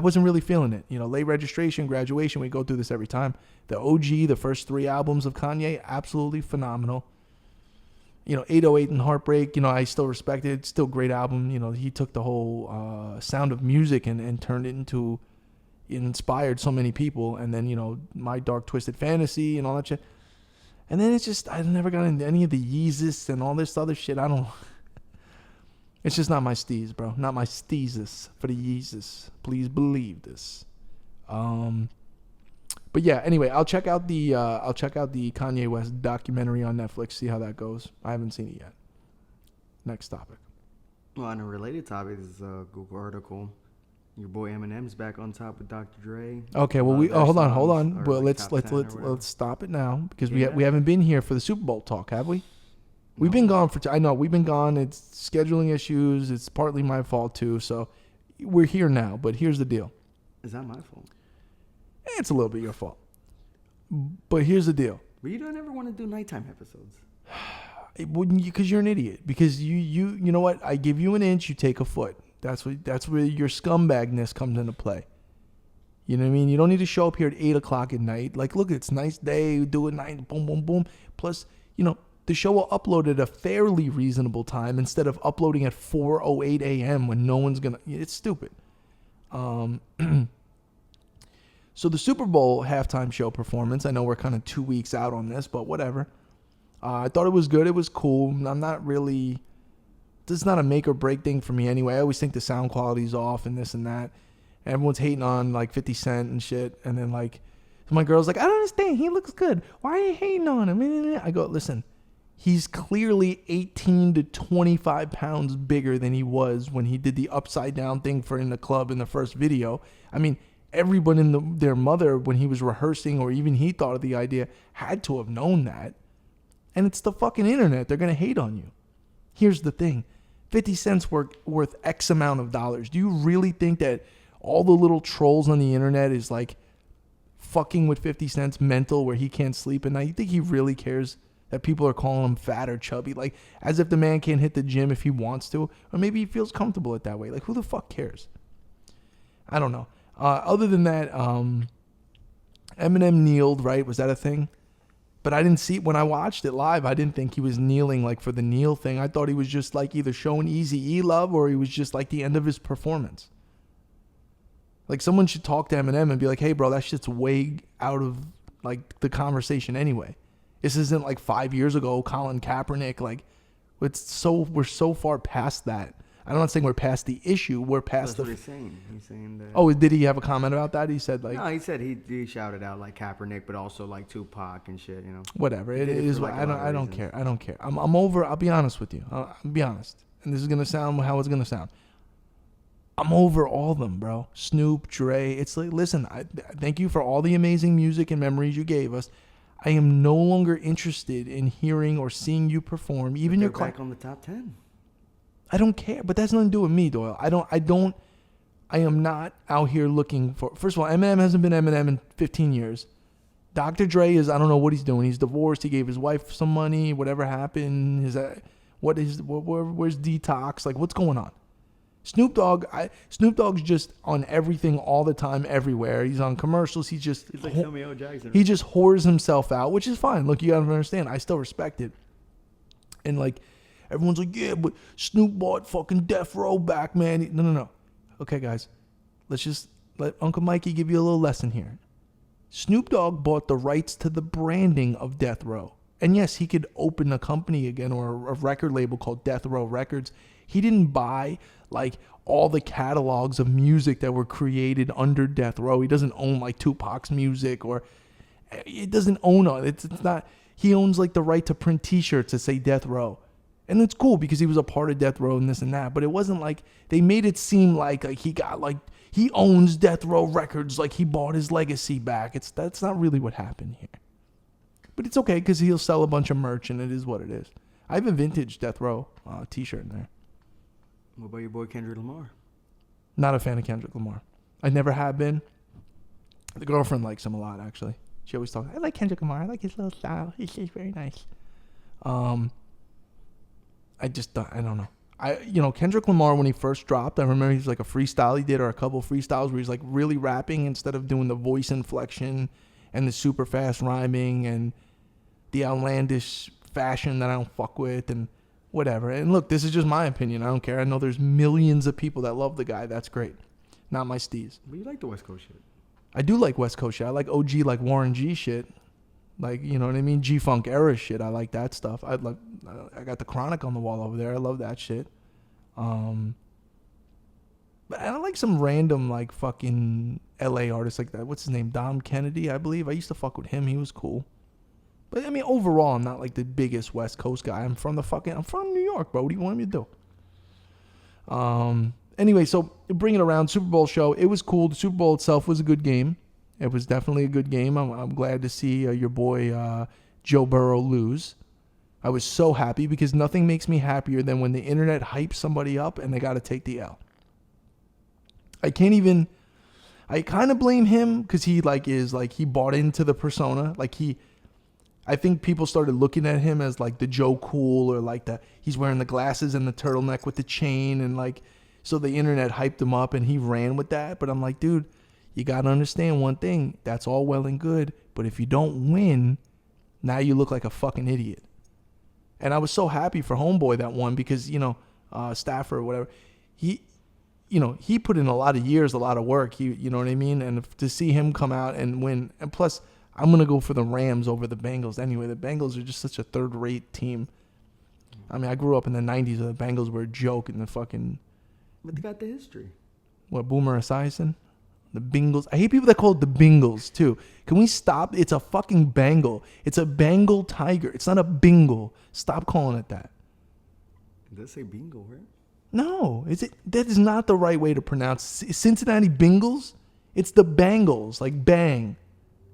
wasn't really feeling it. Late registration, graduation, we go through this every time. The OG, the first 3 albums of Kanye, absolutely phenomenal. 808 and Heartbreak, I still respect it. It's still a great album. He took the whole sound of music and turned it into, it inspired so many people. And then, My Dark Twisted Fantasy and all that shit. And then it's just, I never got into any of the Yeezus and all this other shit. It's just not my steez, bro. Not my steezes for the Yeezus. Please believe this. But yeah, anyway, I'll check out the Kanye West documentary on Netflix, see how that goes. I haven't seen it yet. Next topic. Well, on a related topic, this is a Google article. Your boy Eminem's back on top with Dr. Dre. Okay, well hold on. Well, let's stop it now because we haven't been here for the Super Bowl talk, have we? We've been gone I know we've been gone. It's scheduling issues. It's partly my fault too. So we're here now. But here's the deal. Is that my fault? It's a little bit your fault. But here's the deal. But you don't ever want to do nighttime episodes. It wouldn't, because you're an idiot. Because you know what? I give you an inch, you take a foot. That's where your scumbagness comes into play. You know what I mean? You don't need to show up here at 8 o'clock at night. Like, look, it's a nice day. Do it night. Boom, boom, boom. Plus, the show will upload at a fairly reasonable time instead of uploading at 4:08 a.m. when no one's gonna. It's stupid. So the Super Bowl halftime show performance. I know we're kind of 2 weeks out on this, but whatever. I thought it was good. It was cool. I'm not really. This is not a make or break thing for me anyway. I always think the sound quality's off and this and that. And everyone's hating on like 50 Cent and shit. And then like my girl's like, I don't understand. He looks good. Why are you hating on him? I go, listen. He's clearly 18 to 25 pounds bigger than he was when he did the upside down thing for In the Club in the first video. I mean, everyone in their mother, when he was rehearsing or even he thought of the idea, had to have known that. And it's the fucking internet. They're going to hate on you. Here's the thing. 50 Cent's worth X amount of dollars. Do you really think that all the little trolls on the internet is like fucking with 50 Cent's mental where he can't sleep at night? You think he really cares that people are calling him fat or chubby? Like, as if the man can't hit the gym if he wants to. Or maybe he feels comfortable it that way. Like, who the fuck cares? I don't know. Other than that, Eminem kneeled, right? Was that a thing? But I didn't see, when I watched it live, I didn't think he was kneeling like for the kneel thing. I thought he was just like either showing Eazy-E love or he was just like the end of his performance. Like, someone should talk to Eminem and be like, hey, bro, that shit's way out of like the conversation anyway. This isn't like 5 years ago, Colin Kaepernick. Like, we're so far past that. I'm not saying we're past the issue. We're past That's what he's saying. He's saying that. Oh, did he have a comment about that? He said like. No, he said he shouted out like Kaepernick, but also like Tupac and shit. You know. Whatever. It is. Like I don't care. I don't care. I'm over. I'll be honest with you. I'll be honest. And this is gonna sound how it's gonna sound. I'm over all of them, bro. Snoop, Dre. It's like, listen. I thank you for all the amazing music and memories you gave us. I am no longer interested in hearing or seeing you perform. Even your back on the top 10. I don't care, but that's nothing to do with me, Doyle. I am not out here looking for. First of all, Eminem hasn't been Eminem in 15 years. Dr. Dre is, I don't know what he's doing. He's divorced. He gave his wife some money. Whatever happened? Where's Detox? Like, what's going on? Snoop Dogg's just on everything all the time, everywhere. He's on commercials. He's like Samuel Jackson. He just whores himself out, which is fine. Look, you gotta understand. I still respect it. And like, everyone's like, yeah, but Snoop bought fucking Death Row back, man. No. Okay, guys, let's just let Uncle Mikey give you a little lesson here. Snoop Dogg bought the rights to the branding of Death Row. And yes, he could open a company again or a record label called Death Row Records. He didn't buy like all the catalogs of music that were created under Death Row. He doesn't own like Tupac's music, or it doesn't own it. It's not. He owns like the right to print T-shirts that say Death Row. And it's cool because he was a part of Death Row and this and that. But it wasn't like they made it seem like he got like he owns Death Row Records, like he bought his legacy back. That's not really what happened here. But it's okay because he'll sell a bunch of merch and it is what it is. I have a vintage Death Row T-shirt in there. What about your boy Kendrick Lamar? Not a fan of Kendrick Lamar. I never have been. The girlfriend likes him a lot, actually. She always talks, I like Kendrick Lamar. I like his little style. He's very nice. I don't know. Kendrick Lamar, when he first dropped, I remember he was like a freestyle he did, or a couple freestyles where he's like really rapping instead of doing the voice inflection and the super fast rhyming and the outlandish fashion that I don't fuck with and whatever. And look, this is just my opinion. I don't care. I know there's millions of people that love the guy. That's great. Not my steez. But you like the West Coast shit. I do like West Coast shit. I like OG, like Warren G shit. Like, you know what I mean? G-Funk era shit. I like that stuff. I got the Chronic on the wall over there. I love that shit. But I like some random, like, fucking LA artists like that. What's his name? Dom Kennedy, I believe. I used to fuck with him. He was cool. But, I mean, overall, I'm not, like, the biggest West Coast guy. I'm from New York, bro. What do you want me to do? Anyway, so bring it around. Super Bowl show. It was cool. The Super Bowl itself was a good game. It was definitely a good game. I'm glad to see your boy Joe Burrow lose. I was so happy because nothing makes me happier than when the internet hypes somebody up and they got to take the L. I kind of blame him because he he bought into the persona. I think people started looking at him as like the Joe Cool, or he's wearing the glasses and the turtleneck with the chain, and so the internet hyped him up and he ran with that. But I'm like, dude, you got to understand one thing. That's all well and good, but if you don't win, now you look like a fucking idiot. And I was so happy for Homeboy that won because, Stafford or whatever, he put in a lot of years, a lot of work. You know what I mean? And to see him come out and win, and plus, I'm going to go for the Rams over the Bengals anyway. The Bengals are just such a third-rate team. I mean, I grew up in the 90s where the Bengals were a joke in the fucking... But they got the history. What, Boomer Esiason? The Bengals. I hate people that call it the Bengals, too. Can we stop? It's a fucking Bengal. It's a Bengal tiger. It's not a Bengal. Stop calling it that. It does say bingo, right? No. That is not the right way to pronounce Cincinnati Bengals. It's the Bengals, like bang.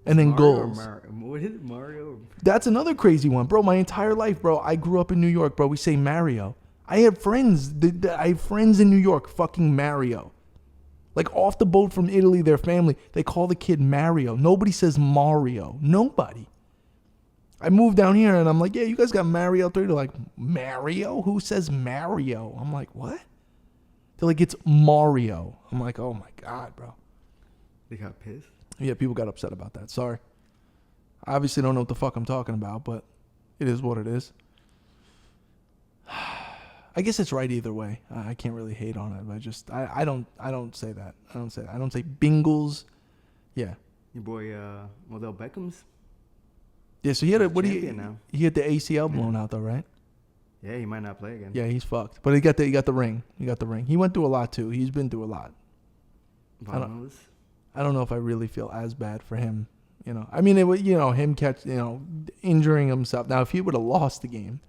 And then Mario or goals. What is it, Mario? That's another crazy one, bro. My entire life, bro. I grew up in New York, bro. We say Mario. I have friends. I have friends in New York. Fucking Mario. Like off the boat from Italy, their family, they call the kid Mario. Nobody says Mario. Nobody. I moved down here and I'm like, yeah, you guys got Mario 3. They're like, Mario? Who says Mario? I'm like, what? They're like, it's Mario. I'm like, oh my God, bro. They got pissed. Yeah, people got upset about that. Sorry. I obviously don't know what the fuck I'm talking about, but it is what it is. I guess it's right either way. I can't really hate on it, but I don't say that. I don't say that. I don't say Bingles. Yeah. Your boy Odell Beckham's. Yeah, so he had now. he had the ACL blown out though, right? Yeah, he might not play again. Yeah, he's fucked. But he got the ring. He got the ring. He went through a lot too. He's been through a lot. I don't know if I really feel as bad for him. You know, I mean, him injuring himself. Now, if he would have lost the game,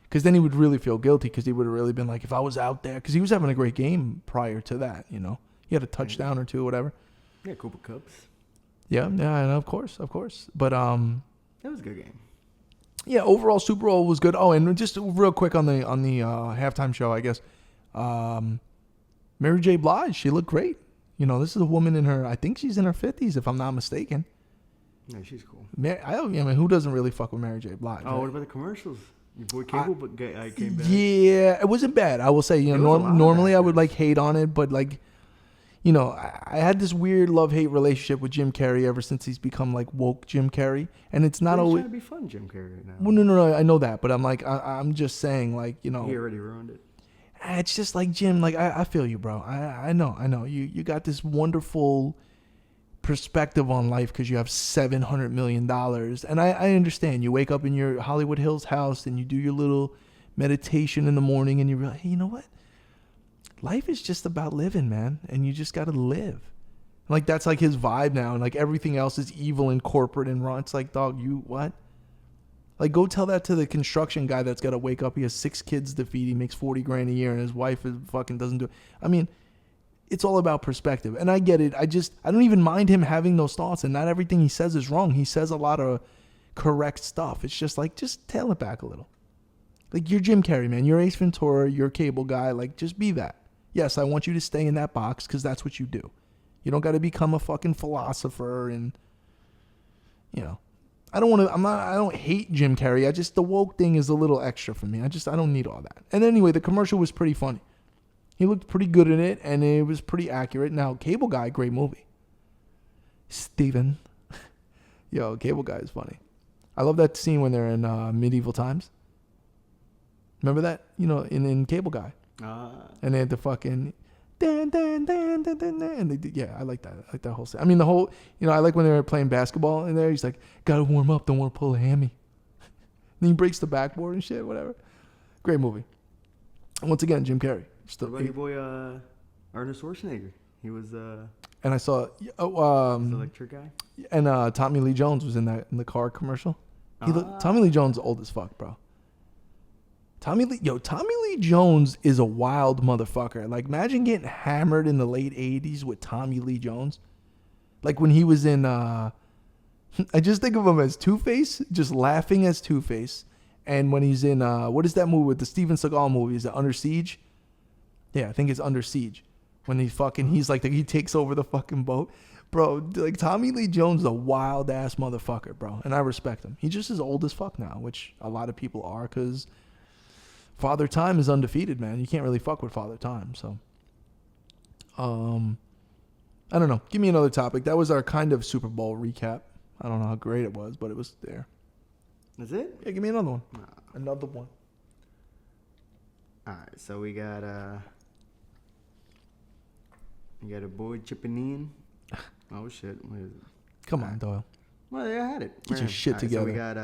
because then he would really feel guilty, because he would have really been like, if I was out there, because he was having a great game prior to that. You know, he had a touchdown or two, whatever. Yeah, Cooper Kupp's. Yeah, and of course. But That was a good game. Yeah, overall Super Bowl was good. Oh, and just real quick on the halftime show, I guess. Mary J. Blige, she looked great. You know, this is a woman I think she's in her 50s, if I'm not mistaken. Yeah, she's cool. I mean, who doesn't really fuck with Mary J. Blige? Oh, right? What about the commercials? Your boy Cable guy came back. Yeah, it wasn't bad. I will say, normally I would like hate on it, but like, you know, I had this weird love-hate relationship with Jim Carrey ever since he's become like woke Jim Carrey, and it's not always trying to be fun, Jim Carrey right now. Well, no, I know that, but I'm like, I'm just saying, like, you know, he already ruined it. It's just like, Jim, like, I feel you, bro. I know. You got this wonderful perspective on life because you have $700 million. And I understand. You wake up in your Hollywood Hills house and you do your little meditation in the morning and you realize, hey, you know what? Life is just about living, man. And you just got to live. Like, that's like his vibe now. And like everything else is evil and corporate and wrong. It's like, dog, you what? Like, go tell that to the construction guy that's got to wake up. He has 6 kids to feed. He makes $40,000 a year, and his wife fucking doesn't do it. I mean, it's all about perspective, and I get it. I don't even mind him having those thoughts, and not everything he says is wrong. He says a lot of correct stuff. It's just like, just tail it back a little. Like, you're Jim Carrey, man. You're Ace Ventura. You're a cable guy. Like, just be that. Yes, I want you to stay in that box because that's what you do. You don't got to become a fucking philosopher and, you know. I don't hate Jim Carrey. The woke thing is a little extra for me. I don't need all that. And anyway, the commercial was pretty funny. He looked pretty good in it, and it was pretty accurate. Now, Cable Guy, great movie. Steven. Yo, Cable Guy is funny. I love that scene when they're in medieval times. Remember that? You know, in Cable Guy. And they had the fucking... Dan, dan, dan, dan, dan, dan. And I like that. I like that whole scene. I mean, the whole, I like when they were playing basketball in there. He's like, gotta warm up. Don't want to pull a hammy. And he breaks the backboard and shit, whatever. Great movie. Once again, Jim Carrey. What about your boy Arnold Schwarzenegger? He was and I saw the electric guy. And Tommy Lee Jones was in the car commercial. Tommy Lee Jones is old as fuck, bro. Tommy Lee Jones is a wild motherfucker. Like, imagine getting hammered in the late 80s with Tommy Lee Jones. Like when he was in I just think of him as Two-Face, just laughing as Two-Face. And when he's in what is that movie with the Steven Seagal movie? Is it Under Siege? Yeah, I think it's Under Siege. When he's like he takes over the fucking boat. Bro, like Tommy Lee Jones is a wild ass motherfucker, bro. And I respect him. He just is old as fuck now, which a lot of people are, because Father Time is undefeated, man. You can't really fuck with Father Time. So, I don't know. Give me another topic. That was our kind of Super Bowl recap. I don't know how great it was, but it was there. That's it? Yeah, give me another one. Nah. Another one. All right, so we got a boy chipping in. Oh shit! What is it? Come on, Doyle. Well, yeah, I had it. Get your shit together. So we got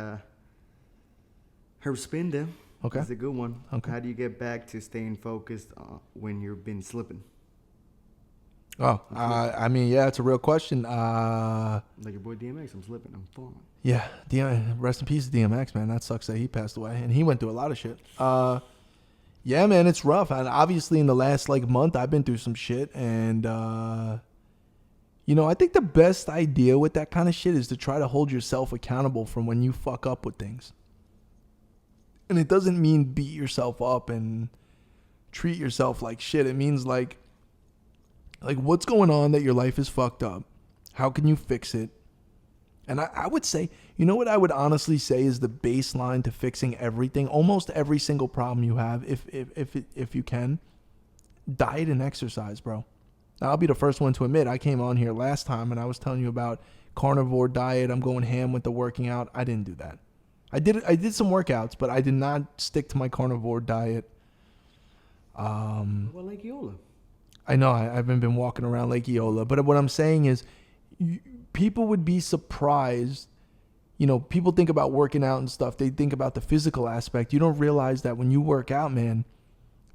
Herb Spindle. Okay. That's a good one. Okay. How do you get back to staying focused when you've been slipping? Oh, I mean, yeah, it's a real question. Like your boy DMX, I'm slipping, I'm falling. Yeah, rest in peace to DMX, man. That sucks that he passed away, and he went through a lot of shit. Yeah, man, it's rough. And obviously, in the last month, I've been through some shit, and You know, I think the best idea with that kind of shit is to try to hold yourself accountable from when you fuck up with things. And it doesn't mean beat yourself up and treat yourself like shit. It means like what's going on that your life is fucked up? How can you fix it? And I would say, you know what I would honestly say is the baseline to fixing everything, almost every single problem you have, if you can, diet and exercise, bro. Now, I'll be the first one to admit, I came on here last time and I was telling you about carnivore diet. I'm going ham with the working out. I didn't do that. I did some workouts, but I did not stick to my carnivore diet. Well, Lake Eola. I know I haven't been walking around Lake Eola, but what I'm saying is people would be surprised. You know, people think about working out and stuff. They think about the physical aspect. You don't realize that when you work out, man,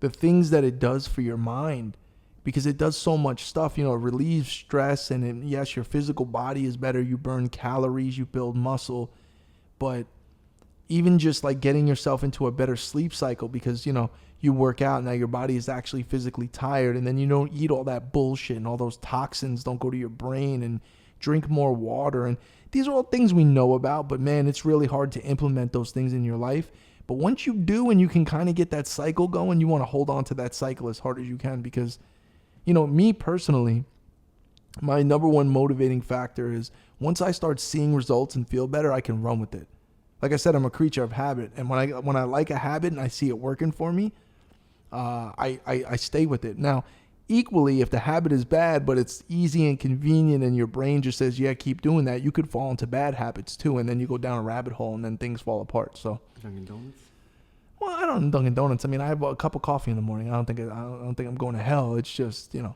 the things that it does for your mind, because it does so much stuff, you know, it relieves stress, and yes, your physical body is better. You burn calories, you build muscle, but even just like getting yourself into a better sleep cycle because, you know, you work out, now your body is actually physically tired, and then you don't eat all that bullshit and all those toxins don't go to your brain, and drink more water. And these are all things we know about, but man, it's really hard to implement those things in your life. But once you do and you can kind of get that cycle going, you want to hold on to that cycle as hard as you can because, you know, me personally, my number one motivating factor is once I start seeing results and feel better, I can run with it. Like I said, I'm a creature of habit. And when I like a habit and I see it working for me, I stay with it. Now, equally, if the habit is bad, but it's easy and convenient and your brain just says, yeah, keep doing that, you could fall into bad habits too. And then you go down a rabbit hole and then things fall apart. So Dunkin' Donuts? Well, I don't Dunkin' Donuts. I mean, I have a cup of coffee in the morning. I don't think I'm going to hell. It's just, you know,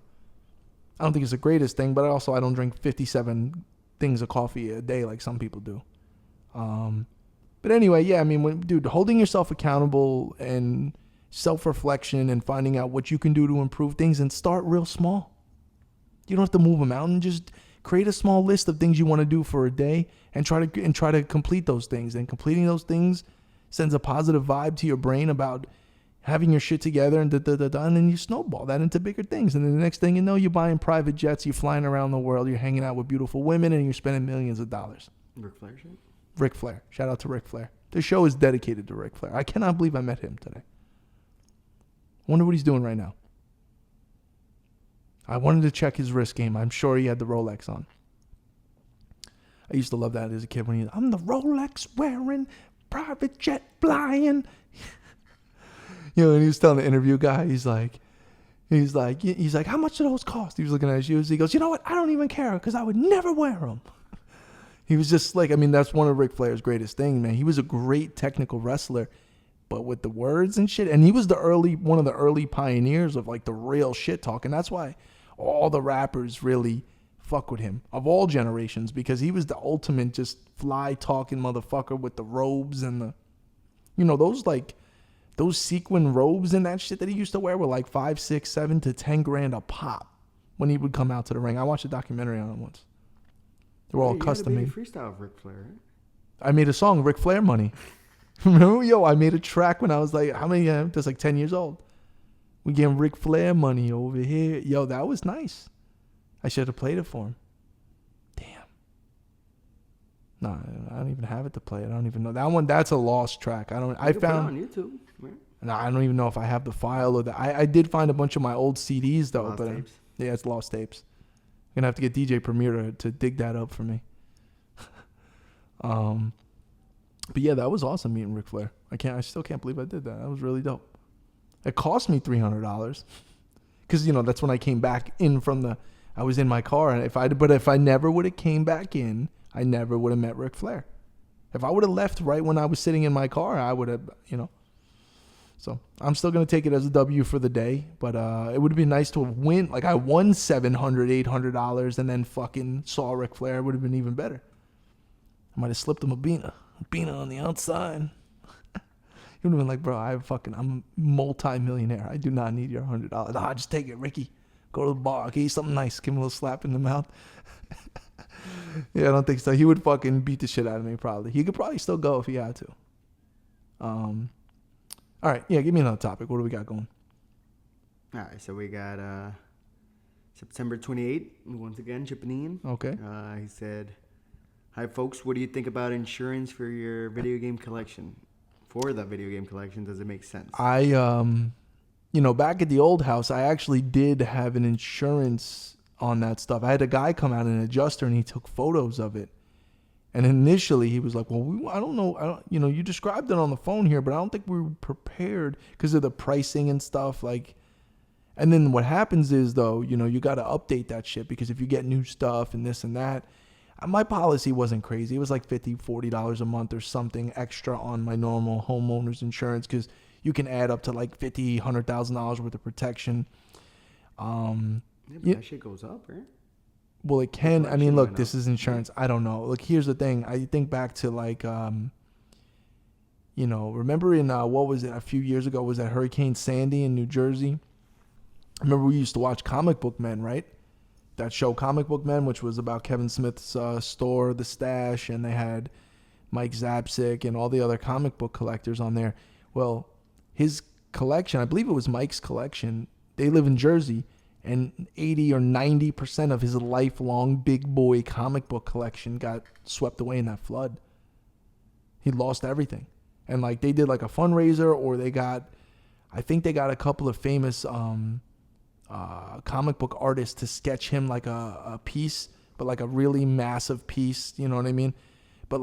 I don't think it's the greatest thing, but I don't drink 57 things of coffee a day like some people do. But anyway, yeah, I mean, dude, holding yourself accountable and self-reflection and finding out what you can do to improve things, and start real small. You don't have to move a mountain. Just create a small list of things you want to do for a day and try to complete those things. And completing those things sends a positive vibe to your brain about having your shit together, and and then you snowball that into bigger things. And then the next thing you know, you're buying private jets, you're flying around the world, you're hanging out with beautiful women, and you're spending millions of dollars. Ric Flair shit? Ric Flair. Shout out to Ric Flair. This show is dedicated to Ric Flair. I cannot believe I met him today. Wonder what he's doing right now. I wanted to check his wrist game. I'm sure he had the Rolex on. I used to love that as a kid when I'm the Rolex wearing, private jet flying. You know, and he was telling the interview guy, he's like, how much do those cost? He was looking at his shoes. He goes, you know what? I don't even care because I would never wear them. He was just like, I mean, that's one of Ric Flair's greatest things, man. He was a great technical wrestler, but with the words and shit, and he was one of the early pioneers of like the real shit talk, and that's why all the rappers really fuck with him of all generations, because he was the ultimate just fly talking motherfucker with the robes and the, you know, those sequin robes and that shit that he used to wear were like 5, 6, 7 to 10 grand a pop when he would come out to the ring. I watched a documentary on him once. They were all custom made. Freestyle of Ric Flair, right? I made a song, Ric Flair Money. Remember? Yo, I made a track when I was like, how many? Just like 10 years old. We getting Ric Flair money over here. Yo, that was nice. I should have played it for him. Damn. Nah, I don't even have it to play. I don't even know. That one, that's a lost track. I found put it on YouTube. Right? Nah, I don't even know if I have the file or I did find a bunch of my old CDs though. Lost tapes. Yeah, it's lost tapes. I'm gonna have to get DJ Premier to dig that up for me. But yeah, that was awesome meeting Ric Flair. I still can't believe I did that. That was really dope. It cost me $300 because, you know, that's when I came back in I was in my car, and if I never would have came back in, I never would have met Ric Flair. If I would have left right when I was sitting in my car, I would have, you know. So I'm still going to take it as a W for the day, but it would have been nice to win. Like I won $700, $800 and then fucking saw Ric Flair. It would have been even better. I might have slipped him a beaner on the outside. He would have been like, bro, I'm a multi-millionaire. I do not need your $100. Nah, just take it, Ricky. Go to the bar. Get you something nice. Give him a little slap in the mouth. Yeah, I don't think so. He would fucking beat the shit out of me probably. He could probably still go if he had to. All right, yeah, give me another topic. What do we got going? All right, so we got September 28th, once again, chipping in. Okay. He said, "Hi, folks. What do you think about insurance for your video game collection? For the video game collection, does it make sense?" Back at the old house, I actually did have an insurance on that stuff. I had a guy come out, an adjuster, and he took photos of it. And initially, he was like, well, I don't know. You described it on the phone here, but I don't think we were prepared because of the pricing and stuff. And then what happens is, though, you got to update that shit because if you get new stuff and this and that, my policy wasn't crazy. It was like $50, $40 a month or something extra on my normal homeowner's insurance because you can add up to like $50,000, $100,000 worth of protection. That shit goes up, right? Well, it can. I mean, look, this is insurance. I don't know. Look, here's the thing. I think back to remember in, what was it, a few years ago, was that Hurricane Sandy in New Jersey? Remember we used to watch Comic Book Men, right? That show Comic Book Men, which was about Kevin Smith's store, The Stash, and they had Mike Zapsik and all the other comic book collectors on there. Well, his collection, I believe it was Mike's collection, they live in Jersey, and 80 or 90% of his lifelong big boy comic book collection got swept away in that flood. He lost everything. And they did a fundraiser, or I think they got a couple of famous comic book artists to sketch him a piece, but a really massive piece, you know what I mean? But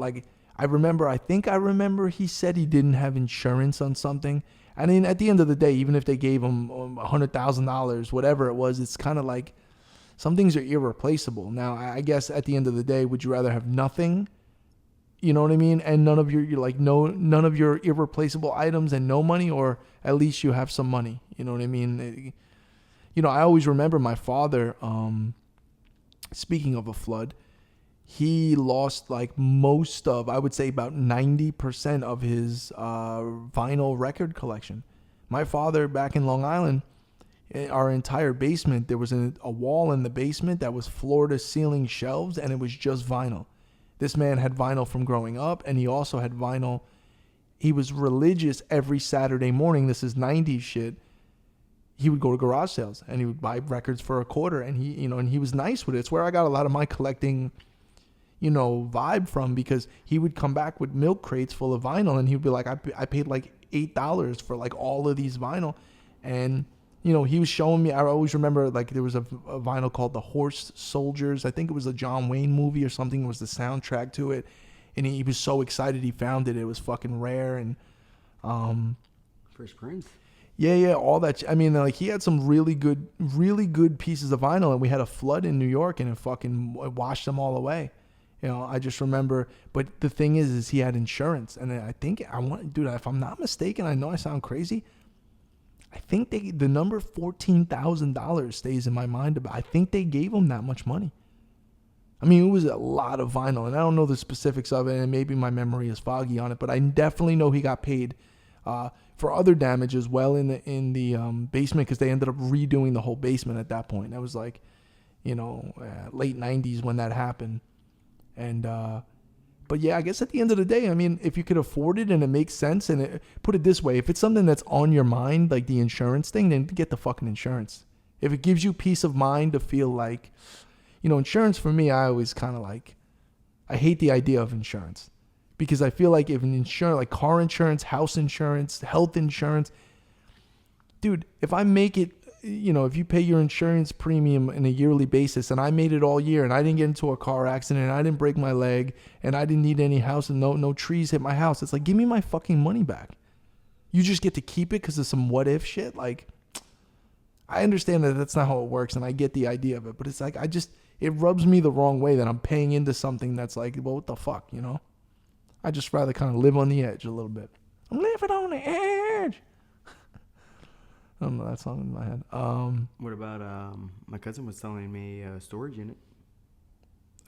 I remember he said he didn't have insurance on something. I mean, at the end of the day, even if they gave him $100,000, whatever it was, it's kind of some things are irreplaceable. Now, I guess at the end of the day, would you rather have nothing? You know what I mean? And none of your irreplaceable items and no money, or at least you have some money. You know what I mean? I always remember my father, speaking of a flood, he lost most of, I would say about 90% of his vinyl record collection. My father, back in Long Island, our entire basement, there was a wall in the basement that was floor to ceiling shelves, and it was just vinyl. This man had vinyl from growing up, and he also had vinyl. He was religious every Saturday morning. This is 90s shit. He would go to garage sales and he would buy records for $0.25, and he was nice with it. It's where I got a lot of my collecting, vibe from, because he would come back with milk crates full of vinyl, and he'd be like, I paid $8 for all of these vinyl. And, he was showing me, I always remember there was a vinyl called The Horse Soldiers. I think it was a John Wayne movie or something. It was the soundtrack to it. And he was so excited he found it. It was fucking rare. And, First Prince. Yeah, all that. I mean, he had some really good pieces of vinyl, and we had a flood in New York, and it fucking washed them all away. I just remember. But the thing is he had insurance, and I think dude, if I'm not mistaken, I know I sound crazy, I think the number $14,000 stays in my mind. I think they gave him that much money. I mean, it was a lot of vinyl, and I don't know the specifics of it, and maybe my memory is foggy on it, but I definitely know he got paid for other damage as well in the basement, because they ended up redoing the whole basement at that point. That was late 90s when that happened. And but yeah, I guess at the end of the day, I mean, if you could afford it and it makes sense, and put it this way, if it's something that's on your mind, like the insurance thing, then get the fucking insurance. If it gives you peace of mind to feel insurance, for me, I always kind of I hate the idea of insurance. Because I feel if an insurance, car insurance, house insurance, health insurance, dude, if I make it, if you pay your insurance premium on a yearly basis, and I made it all year, and I didn't get into a car accident, and I didn't break my leg, and I didn't need any house, and no trees hit my house, it's give me my fucking money back. You just get to keep it because of some what if shit. I understand that that's not how it works, and I get the idea of it, but it's it rubs me the wrong way that I'm paying into something that's well, what the fuck, I just rather kind of live on the edge a little bit. I'm living on the edge. I don't know that song in my head. What about my cousin was telling me a storage unit?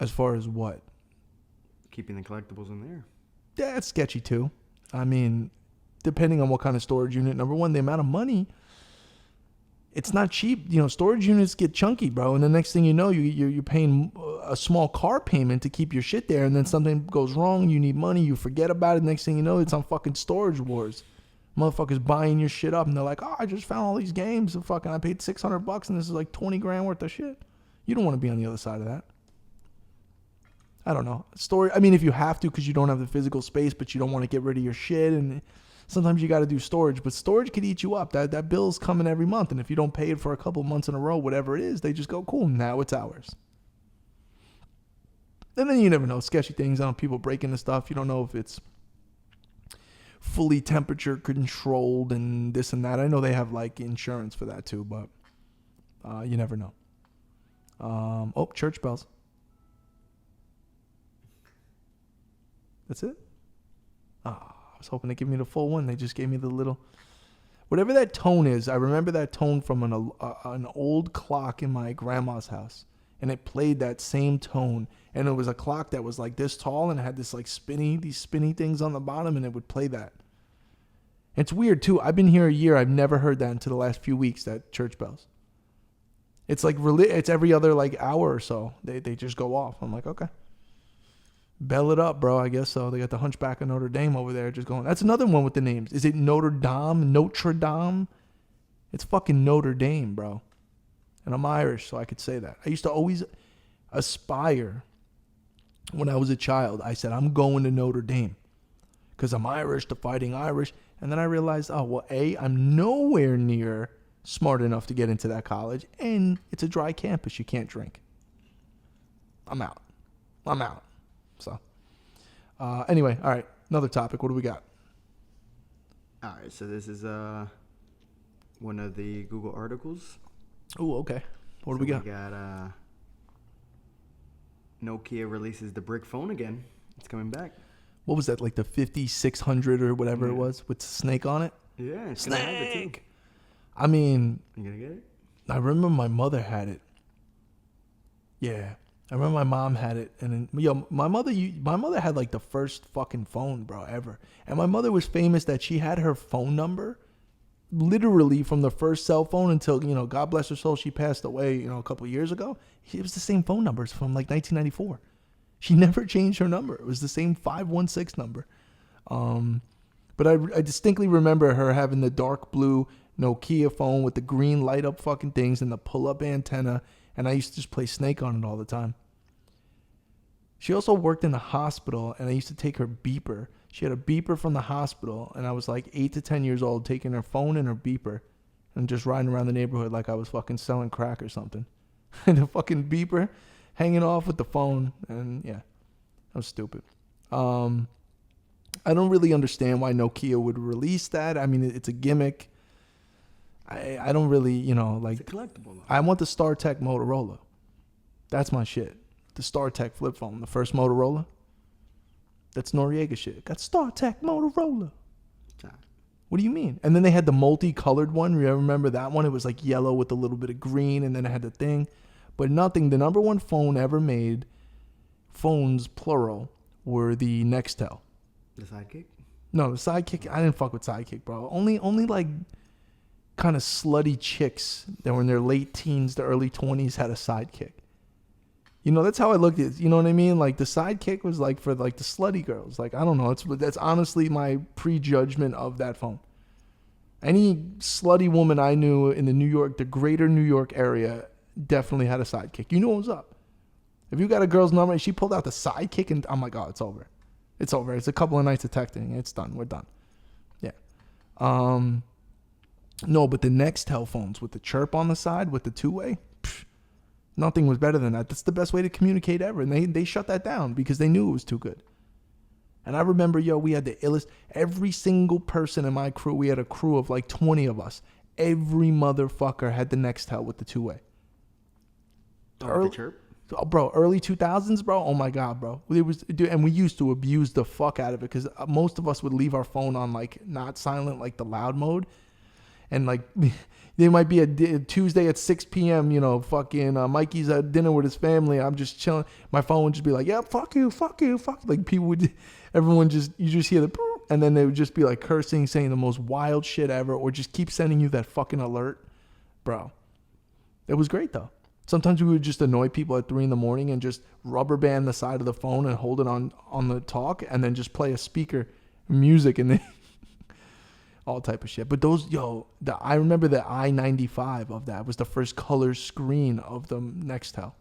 As far as what? Keeping the collectibles in there. Yeah, it's sketchy too. I mean, depending on what kind of storage unit. Number one, the amount of money. It's not cheap. Storage units get chunky, bro. And the next thing you know, you're paying a small car payment to keep your shit there. And then something goes wrong. You need money. You forget about it. Next thing you know, it's on fucking Storage Wars. Motherfuckers buying your shit up and they're like, oh, I just found all these games and fucking I paid $600 and this is like 20 grand worth of shit. You don't want to be on the other side of that. I don't know. Storage, I mean, if you have to because you don't have the physical space, but you don't want to get rid of your shit, and sometimes you got to do storage, but storage could eat you up. That bill's coming every month, and if you don't pay it for a couple months in a row, whatever it is, they just go, cool, now it's ours. And then you never know. Sketchy things on people breaking the stuff. You don't know if it's fully temperature controlled and this and that. I know they have like insurance for that too, but you never know. Church bells. That's it? I was hoping to give me the full one. They just gave me the little... Whatever that tone is, I remember that tone from an old clock in my grandma's house. And it played that same tone. And it was a clock that was like this tall and it had this like these spinny things on the bottom, and it would play that. It's weird too. I've been here a year. I've never heard that until the last few weeks, that church bells. It's like it's every other like hour or so. They just go off. I'm like, okay. Bell it up, bro. I guess so. They got the Hunchback of Notre Dame over there just going. That's another one with the names. Is it Notre Dame? Notre Dame? It's fucking Notre Dame, bro. And I'm Irish, so I could say that. I used to always aspire when I was a child. I said, I'm going to Notre Dame because I'm Irish, the Fighting Irish. And then I realized, oh, well, A, I'm nowhere near smart enough to get into that college, and it's a dry campus. You can't drink. I'm out. So, anyway, all right, another topic. What do we got? All right, so this is one of the Google articles. Oh, okay. What do we got? We got Nokia releases the brick phone again. It's coming back. What was that, like the 5600 or whatever it was with Snake on it? Yeah, it's gonna have it too. I mean, you gonna get it? I remember my mother had it. Yeah, I remember my mom had it, and then, my mother had like the first fucking phone, bro, ever. And my mother was famous that she had her phone number literally from the first cell phone until, God bless her soul, she passed away, a couple of years ago. It was the same phone numbers from like 1994. She never changed her number. It was the same 516 number. But I distinctly remember her having the dark blue Nokia phone with the green light up fucking things and the pull up antenna. And I used to just play Snake on it all the time. She also worked in the hospital, and I used to take her beeper. She had a beeper from the hospital, and I was like 8 to 10 years old, taking her phone and her beeper and just riding around the neighborhood like I was fucking selling crack or something. And the fucking beeper hanging off with the phone, and yeah, that was stupid. I don't really understand why Nokia would release that. I mean, it's a gimmick. I don't really, like... It's a collectible. I want the StarTech Motorola. That's my shit. The StarTech flip phone, the first Motorola. That's Noriega shit. Got StarTech Motorola. What do you mean? And then they had the multicolored one. You ever remember that one? It was like yellow with a little bit of green, and then it had the thing. But nothing. The number one phone ever made, phones plural, were the Nextel. The Sidekick? No, the Sidekick. I didn't fuck with Sidekick, bro. Only like kind of slutty chicks that were in their late teens to early 20s had a Sidekick. That's how I looked at it. You know what I mean? Like the Sidekick was like for like the slutty girls. Like, I don't know. That's honestly my prejudgment of that phone. Any slutty woman I knew in the greater New York area definitely had a Sidekick. You know what was up. If you got a girl's number and she pulled out the Sidekick, and I'm like, oh, it's over. It's over. It's a couple of nights of texting. It's done. We're done. Yeah. No, but the Nextel phones with the chirp on the side with the two-way, nothing was better than that. That's the best way to communicate ever. And they shut that down because they knew it was too good. And I remember, we had the illest, every single person in my crew, we had a crew of like 20 of us. Every motherfucker had the Nextel with the two-way. The chirp? Oh, bro, early 2000s, bro. Oh my God, bro. And we used to abuse the fuck out of it because most of us would leave our phone on like not silent, like the loud mode. And like, there might be a Tuesday at 6 p.m., fucking Mikey's at dinner with his family. I'm just chilling. My phone would just be like, yeah, fuck you. Like you just hear the, and then they would just be like cursing, saying the most wild shit ever, or just keep sending you that fucking alert. Bro, it was great though. Sometimes we would just annoy people at 3 a.m. and just rubber band the side of the phone and hold it on the talk, and then just play a speaker music, and then all type of shit. But those, I remember the I-95 of that was the first color screen of the Nextel.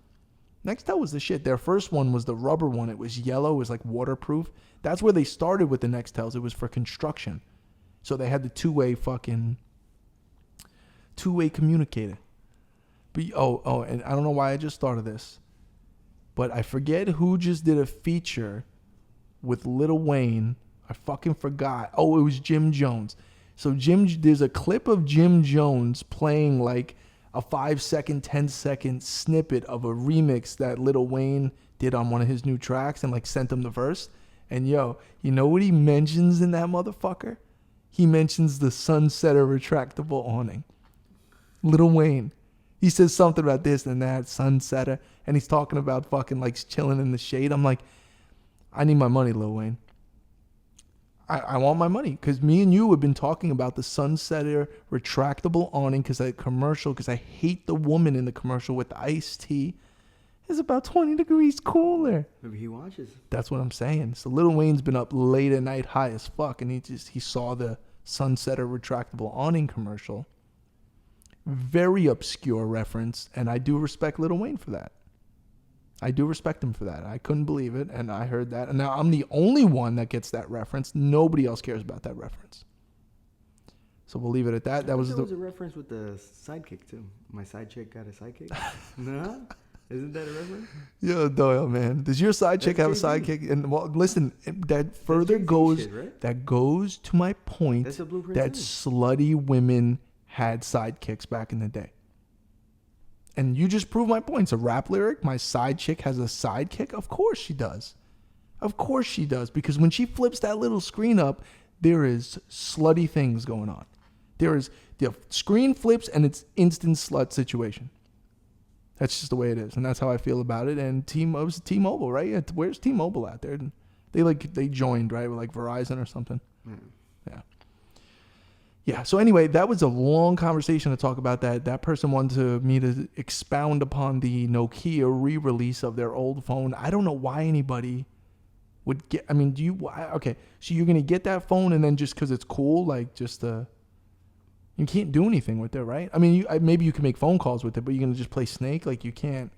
Nextel was the shit. Their first one was the rubber one. It was yellow. It was like waterproof. That's where they started with the Nextels. It was for construction. So they had the two-way communicator. But and I don't know why I just thought of this, but I forget who just did a feature with Lil Wayne. I fucking forgot. Oh, it was Jim Jones. So there's a clip of Jim Jones playing like a 5-second, 10-second snippet of a remix that Lil Wayne did on one of his new tracks and like sent him the verse. And you know what he mentions in that motherfucker? He mentions the Sunsetter retractable awning. Lil Wayne. He says something about this and that, Sunsetter, and he's talking about fucking like chilling in the shade. I'm like, I need my money, Lil Wayne. I want my money because me and you have been talking about the Sunsetter retractable awning because I hate the woman in the commercial with the iced tea. It's about 20 degrees cooler. Maybe he watches. That's what I'm saying. So Lil Wayne's been up late at night, high as fuck, and he saw the Sunsetter retractable awning commercial. Very obscure reference, and I do respect Lil Wayne for that. I do respect him for that. I couldn't believe it, and I heard that. And now I'm the only one that gets that reference. Nobody else cares about that reference. So we'll leave it at that. There was a reference with the sidekick, too. My side chick got a sidekick? No? Isn't that a reference? Yo, Doyle, man. Does your side chick have a sidekick? And well, listen, that further goes, shit, right? That goes to my point that slutty women had sidekicks back in the day. And you just proved my point. It's a rap lyric. My side chick has a sidekick. Of course she does. Of course she does. Because when she flips that little screen up, there is slutty things going on. The screen flips and it's instant slut situation. That's just the way it is. And that's how I feel about it. And T-Mobile, right? Where's T-Mobile at there? They joined, right? With like Verizon or something. Yeah. Yeah, so anyway, that was a long conversation to talk about that. That person wanted me to expound upon the Nokia re-release of their old phone. I don't know why anybody would get... I mean, okay, so you're going to get that phone and then just because it's cool, like just... you can't do anything with it, right? I mean, maybe you can make phone calls with it, but you're going to just play Snake? Like, you can't...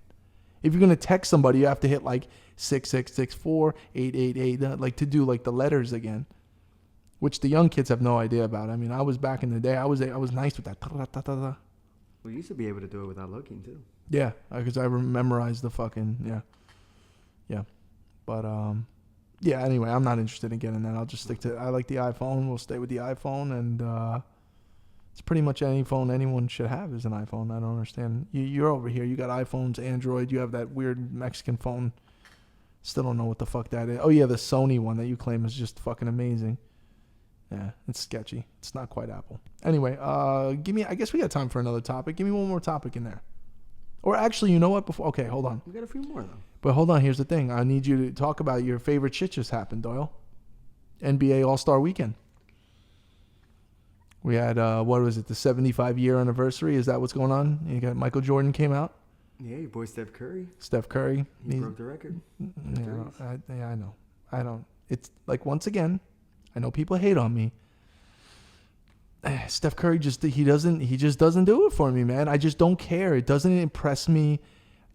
If you're going to text somebody, you have to hit like 6664 888, like to do like the letters again. Which the young kids have no idea about. I mean, I was back in the day. I was nice with that. We used to be able to do it without looking too. Yeah, because I memorized the fucking yeah. But yeah. Anyway, I'm not interested in getting that. I'll just stick to. I like the iPhone. We'll stay with the iPhone, and it's pretty much any phone anyone should have is an iPhone. I don't understand. You're over here. You got iPhones, Android. You have that weird Mexican phone. Still don't know what the fuck that is. Oh yeah, the Sony one that you claim is just fucking amazing. Yeah, it's sketchy. It's not quite Apple. Anyway, I guess we got time for another topic. Give me one more topic in there. Or actually, you know what? Okay, hold on. We got a few more, though. But hold on, here's the thing. I need you to talk about your favorite shit just happened, Doyle. NBA All-Star Weekend. We had, what was it, the 75-year anniversary? Is that what's going on? You got Michael Jordan came out. Yeah, your boy Steph Curry. He broke the record. Yeah, I know. I don't. It's like, once again, I know people hate on me. Steph Curry he just doesn't do it for me, man. I just don't care. It doesn't impress me.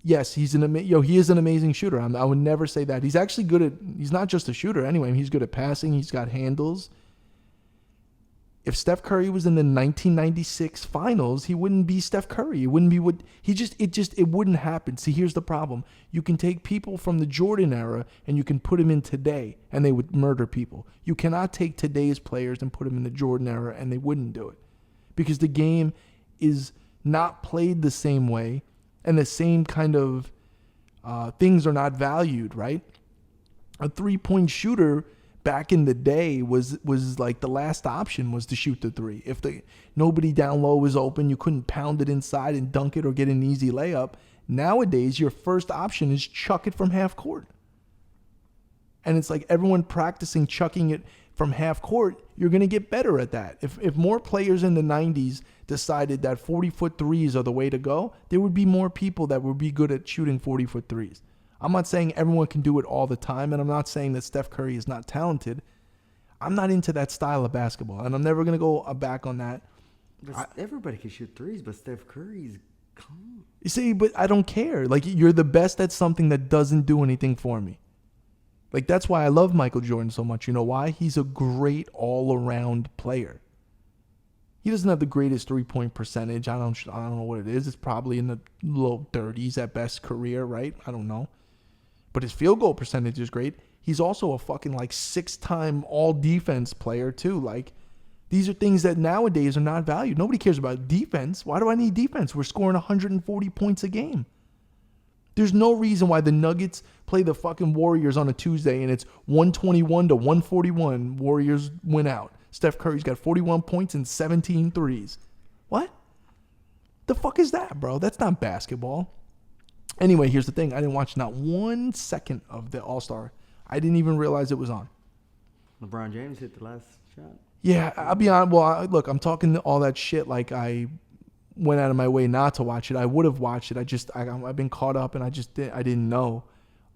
Yes, he is an amazing shooter. I would never say that. He's actually good at, he's not just a shooter anyway. He's good at passing. He's got handles. If Steph Curry was in the 1996 finals, he wouldn't be Steph Curry. It wouldn't be it wouldn't happen. See, here's the problem. You can take people from the Jordan era and you can put them in today and they would murder people. You cannot take today's players and put them in the Jordan era and they wouldn't do it. Because the game is not played the same way and the same kind of things are not valued, right? A three-point shooter back in the day was like the last option was to shoot the three. If nobody down low was open, you couldn't pound it inside and dunk it or get an easy layup. Nowadays, your first option is chuck it from half court. And it's like everyone practicing chucking it from half court, you're going to get better at that. If more players in the 90s decided that 40-foot threes are the way to go, there would be more people that would be good at shooting 40-foot threes. I'm not saying everyone can do it all the time, and I'm not saying that Steph Curry is not talented. I'm not into that style of basketball, and I'm never gonna go back on that. But everybody can shoot threes, but Steph Curry's calm. You see, but I don't care. Like, you're the best at something that doesn't do anything for me. Like, that's why I love Michael Jordan so much. You know why? He's a great all-around player. He doesn't have the greatest three-point percentage. I don't know what it is. It's probably in the low 30s at best career, right? I don't know. But his field goal percentage is great. He's also a fucking like 6-time all-defense player too. Like, these are things that nowadays are not valued. Nobody cares about defense. Why do I need defense? We're scoring 140 points a game. There's no reason why the Nuggets play the fucking Warriors on a Tuesday and it's 121 to 141. Warriors win out. Steph Curry's got 41 points and 17 threes. What? The fuck is that, bro? That's not basketball. Anyway, here's the thing. I didn't watch not 1 second of the All-Star. I didn't even realize it was on. LeBron James hit the last shot. Yeah, I'll be honest. Well, look, I'm talking all that shit like I went out of my way not to watch it. I would have watched it. I've been caught up and I didn't know.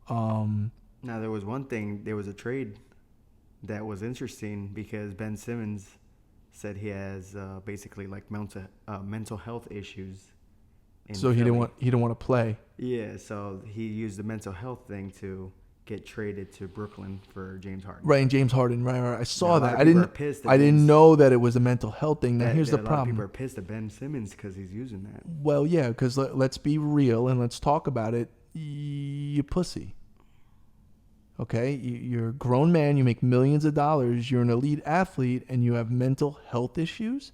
Now, there was one thing. There was a trade that was interesting because Ben Simmons said he has basically like mental health issues. So he didn't want to play. Yeah, so he used the mental health thing to get traded to Brooklyn for James Harden. Right, and James Harden. Right. I saw that. I didn't know that it was a mental health thing. Now here's the problem. A lot of people are pissed at Ben Simmons because he's using that. Well, yeah, because let's be real and let's talk about it. You pussy. Okay, you're a grown man. You make millions of dollars. You're an elite athlete, and you have mental health issues.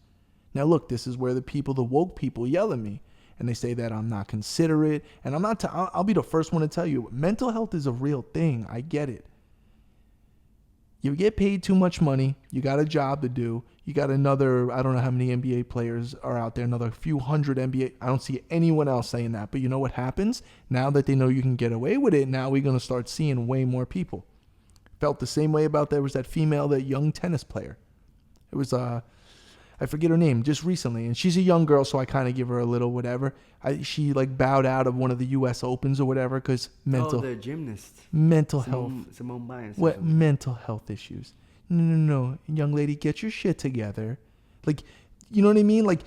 Now, look, this is where the woke people yell at me. And they say that I'm not considerate. And I'm not. I'll be the first one to tell you, mental health is a real thing. I get it. You get paid too much money. You got a job to do. You got another, I don't know how many NBA players are out there, another few hundred NBA. I don't see anyone else saying that. But you know what happens? Now that they know you can get away with it, now we're going to start seeing way more people. Felt the same way about there was that young tennis player. It was I forget her name, just recently. And she's a young girl, so I kind of give her a little whatever. She like bowed out of one of the U.S. Opens or whatever because the gymnast. Mental health. Simone Biles. What mental health issues? No. Young lady, get your shit together. Like, you know what I mean? Like,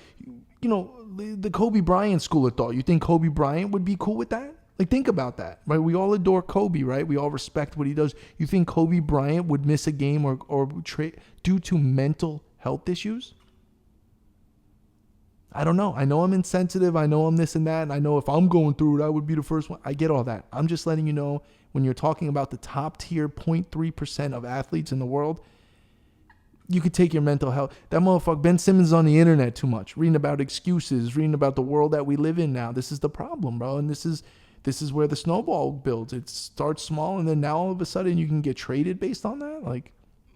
you know, the Kobe Bryant school of thought. You think Kobe Bryant would be cool with that? Like, think about that, right? We all adore Kobe, right? We all respect what he does. You think Kobe Bryant would miss a game or trade due to mental health issues? I don't know. I know I'm insensitive. I know I'm this and that. And I know if I'm going through it, I would be the first one. I get all that. I'm just letting you know when you're talking about the top tier 0.3% of athletes in the world, you could take your mental health. That motherfucker, Ben Simmons is on the internet too much, reading about excuses, reading about the world that we live in now. This is the problem, bro. And this is where the snowball builds. It starts small and then now all of a sudden you can get traded based on that. Like,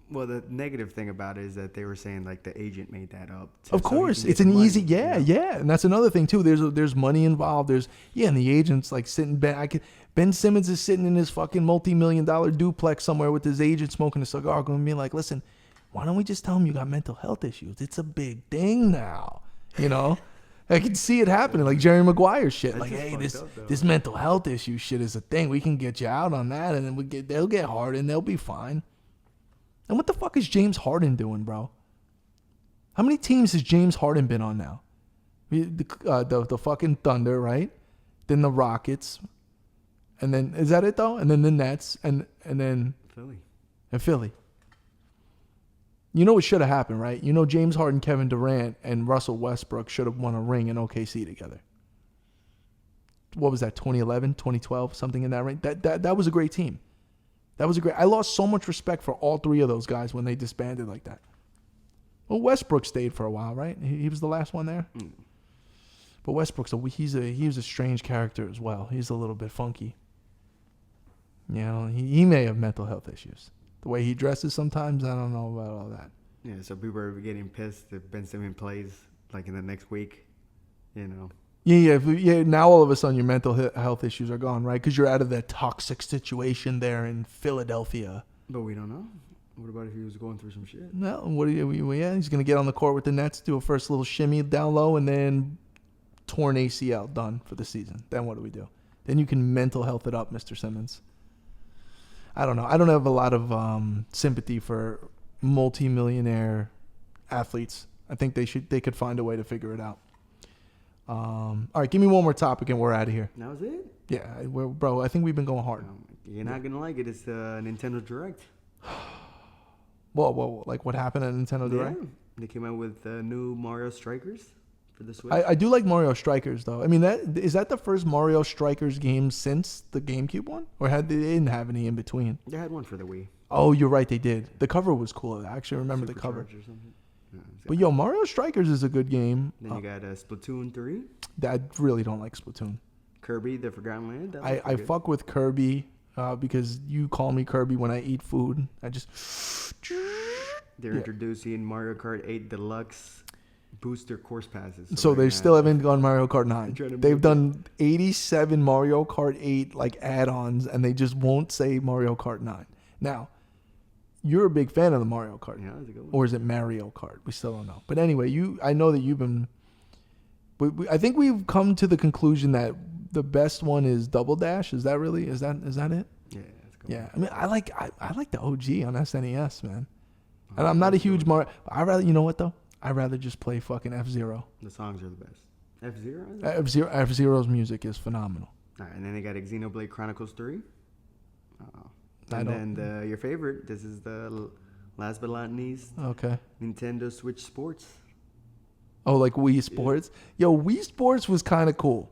well, the negative thing about it is that they were saying like the agent made that up. Of course, it's an easy, yeah, and that's another thing too. There's money involved. And the agent's like sitting back. Ben Simmons is sitting in his fucking multi-million-dollar duplex somewhere with his agent smoking a cigar, going to be like, listen, why don't we just tell him you got mental health issues? It's a big thing now, you know. I can see it happening, like Jerry Maguire shit. That's like, hey, this mental health issue shit is a thing. We can get you out on that, and then they'll get hard and they'll be fine. And what the fuck is James Harden doing, bro? How many teams has James Harden been on now? The fucking Thunder, right? Then the Rockets. And then, is that it though? And then the Nets. And then Philly. And Philly. You know what should have happened, right? You know James Harden, Kevin Durant, and Russell Westbrook should have won a ring in OKC together. What was that, 2011, 2012, something in that range? That was a great team. I lost so much respect for all three of those guys when they disbanded like that. Well, Westbrook stayed for a while, right? He was the last one there. Mm. But Westbrook's he was a strange character as well. He's a little bit funky. You know, he may have mental health issues. The way he dresses sometimes, I don't know about all that. Yeah, so people are getting pissed if Ben Simmons plays like in the next week, you know. Yeah. Now all of a sudden your mental health issues are gone, right? Because you're out of that toxic situation there in Philadelphia. But we don't know. What about if he was going through some shit? No. He's gonna get on the court with the Nets, do a first little shimmy down low, and then torn ACL, done for the season. Then what do we do? Then you can mental health it up, Mr. Simmons. I don't know. I don't have a lot of sympathy for multi-millionaire athletes. I think they could find a way to figure it out. All right, give me one more topic and we're out of here. That was it? Yeah, bro, I think we've been going hard. You're not going to like it. It's Nintendo Direct. Whoa, like what happened at Nintendo Direct? Yeah. They came out with new Mario Strikers for the Switch. I do like Mario Strikers, though. I mean, is that the first Mario Strikers game since the GameCube one? Or they didn't have any in between? They had one for the Wii. Oh, you're right, they did. The cover was cool. I actually remember the cover. Or something. No, but yo, Mario Strikers is a good game. Then you got Splatoon 3. I really don't like Splatoon. Kirby, The Forgotten Land. I fuck with Kirby because you call me Kirby when I eat food. I just... They're introducing Mario Kart 8 Deluxe booster course passes. So they still haven't gone Mario Kart 9. They've done 87 Mario Kart 8 like add-ons, and they just won't say Mario Kart 9. Now, you're a big fan of the Mario Kart. Yeah, that's a good one. Or is it Mario Kart? We still don't know. But anyway, I know that you've been... I think we've come to the conclusion that the best one is Double Dash. Is that it? Yeah, that's good. Yeah, I mean, I like the OG on SNES, man. And I'm not a huge Mario. I rather, you know what though? I'd rather just play fucking F-Zero. The songs are the best. F-Zero? F-Zero's music is phenomenal. All right, and then they got Xenoblade Chronicles 3. And then your favorite. This is the last but not least. Okay. Nintendo Switch Sports. Oh, like Wii Sports? Yeah. Yo, Wii Sports was kind of cool.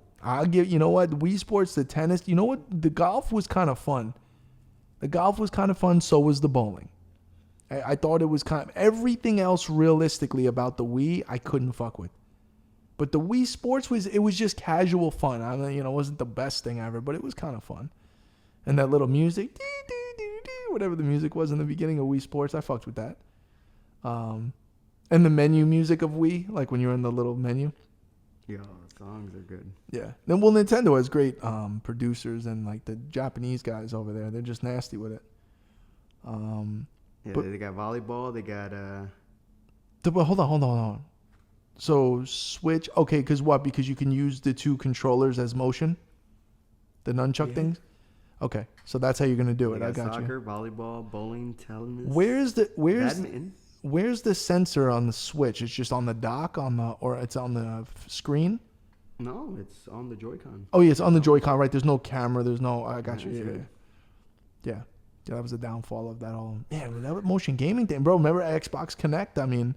You know what? Wii Sports, the tennis. You know what? The golf was kind of fun. So was the bowling. I thought it was kind of... Everything else realistically about the Wii, I couldn't fuck with. But the Wii Sports was just casual fun. I mean, it wasn't the best thing ever, but it was kind of fun. And that little music, whatever the music was in the beginning of Wii Sports, I fucked with that. And the menu music of Wii, like when you're in the little menu. Yeah, the songs are good. Yeah. Then, well, Nintendo has great producers, and like the Japanese guys over there, they're just nasty with it. They got volleyball. They got. But hold on. So Switch, okay, because what? Because you can use the two controllers as motion, the nunchuck things. Okay, so that's how you're gonna do it. I got soccer, volleyball, bowling, tennis. Badminton? Where's the sensor on the Switch? It's just on the dock or it's on the screen? No, it's on the Joy-Con. Oh yeah, it's on the Joy-Con, right? There's no camera. There's no. I got you. Yeah. That was the downfall of that whole. Man, that motion gaming thing, bro. Remember Xbox Connect? I mean,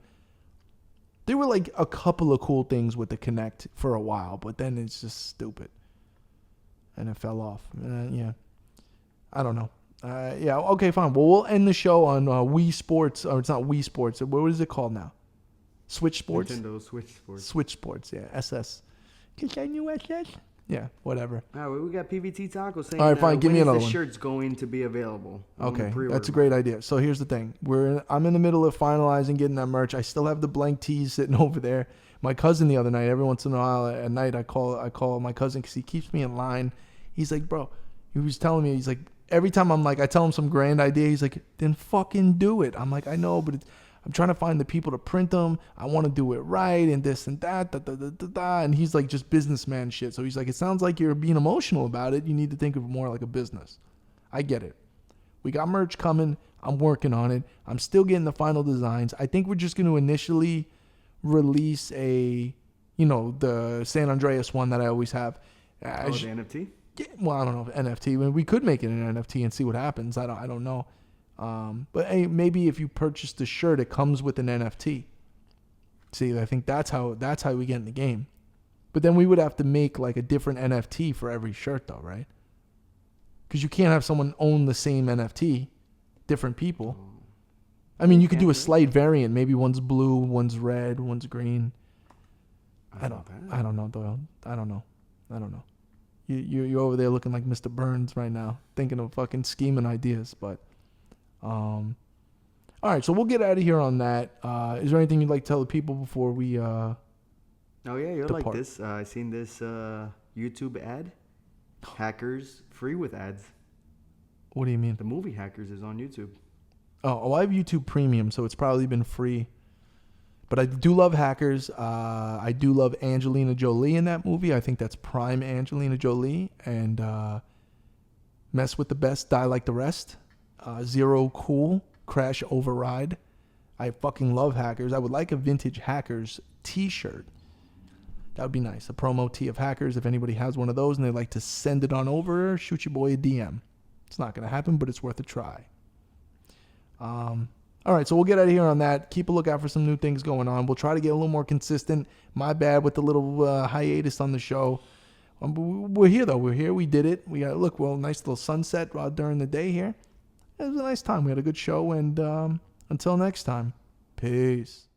there were like a couple of cool things with the Connect for a while, but then it's just stupid, and it fell off. Yeah, I don't know. Yeah, okay, fine. Well, we'll end the show on Wii Sports. Or it's not Wii Sports. What is it called now? Switch Sports? Nintendo Switch Sports. Switch Sports, yeah. SS. Because I knew SS. Yeah, whatever. All right, we got PVT Taco saying, all right, fine, give me another one. The shirt's going to be available. Okay, that's a great idea. So here's the thing. I'm in the middle of finalizing getting that merch. I still have the blank tees sitting over there. My cousin the other night, every once in a while at night, I call my cousin because he keeps me in line. He's like, bro, he was telling me, he's like, every time I tell him some grand idea, he's like, then fucking do it. I'm like, I know, but I'm trying to find the people to print them. I want to do it right and this and that. And he's like just businessman shit. So he's like, it sounds like you're being emotional about it. You need to think of it more like a business. I get it. We got merch coming. I'm working on it. I'm still getting the final designs. I think we're just going to initially release the San Andreas one that I always have. The NFT? Yeah, well, I don't know if NFT. We could make it an NFT and see what happens. I don't know. But hey, maybe if you purchase the shirt, it comes with an NFT. See, I think that's how we get in the game. But then we would have to make like a different NFT for every shirt, though, right? Because you can't have someone own the same NFT, different people. I mean, you could do a slight variant. Maybe one's blue, one's red, one's green. I don't know, Doyle. I don't know. You're over there looking like Mr. Burns right now, thinking of fucking scheming ideas, but. All right, so we'll get out of here on that. Is there anything you'd like to tell the people before we Oh yeah, you'll depart? like this. I seen this YouTube ad. Hackers free with ads. What do you mean? The movie Hackers is on YouTube. Oh, I have YouTube Premium, so it's probably been free. But I do love Hackers. I do love Angelina Jolie in that movie. I think that's prime Angelina Jolie. And Mess with the Best, Die Like the Rest. Zero Cool, Crash Override. I fucking love Hackers. I would like a vintage Hackers t-shirt. That would be nice. A promo tee of Hackers. If anybody has one of those and they'd like to send it on over, shoot your boy a DM. It's not going to happen, but it's worth a try. All right, so we'll get out of here on that. Keep a lookout for some new things going on. We'll try to get a little more consistent. My bad with the little hiatus on the show. We're here, though. We're here. We did it. We got, look, well, nice little sunset during the day here. It was a nice time. We had a good show, and until next time, peace.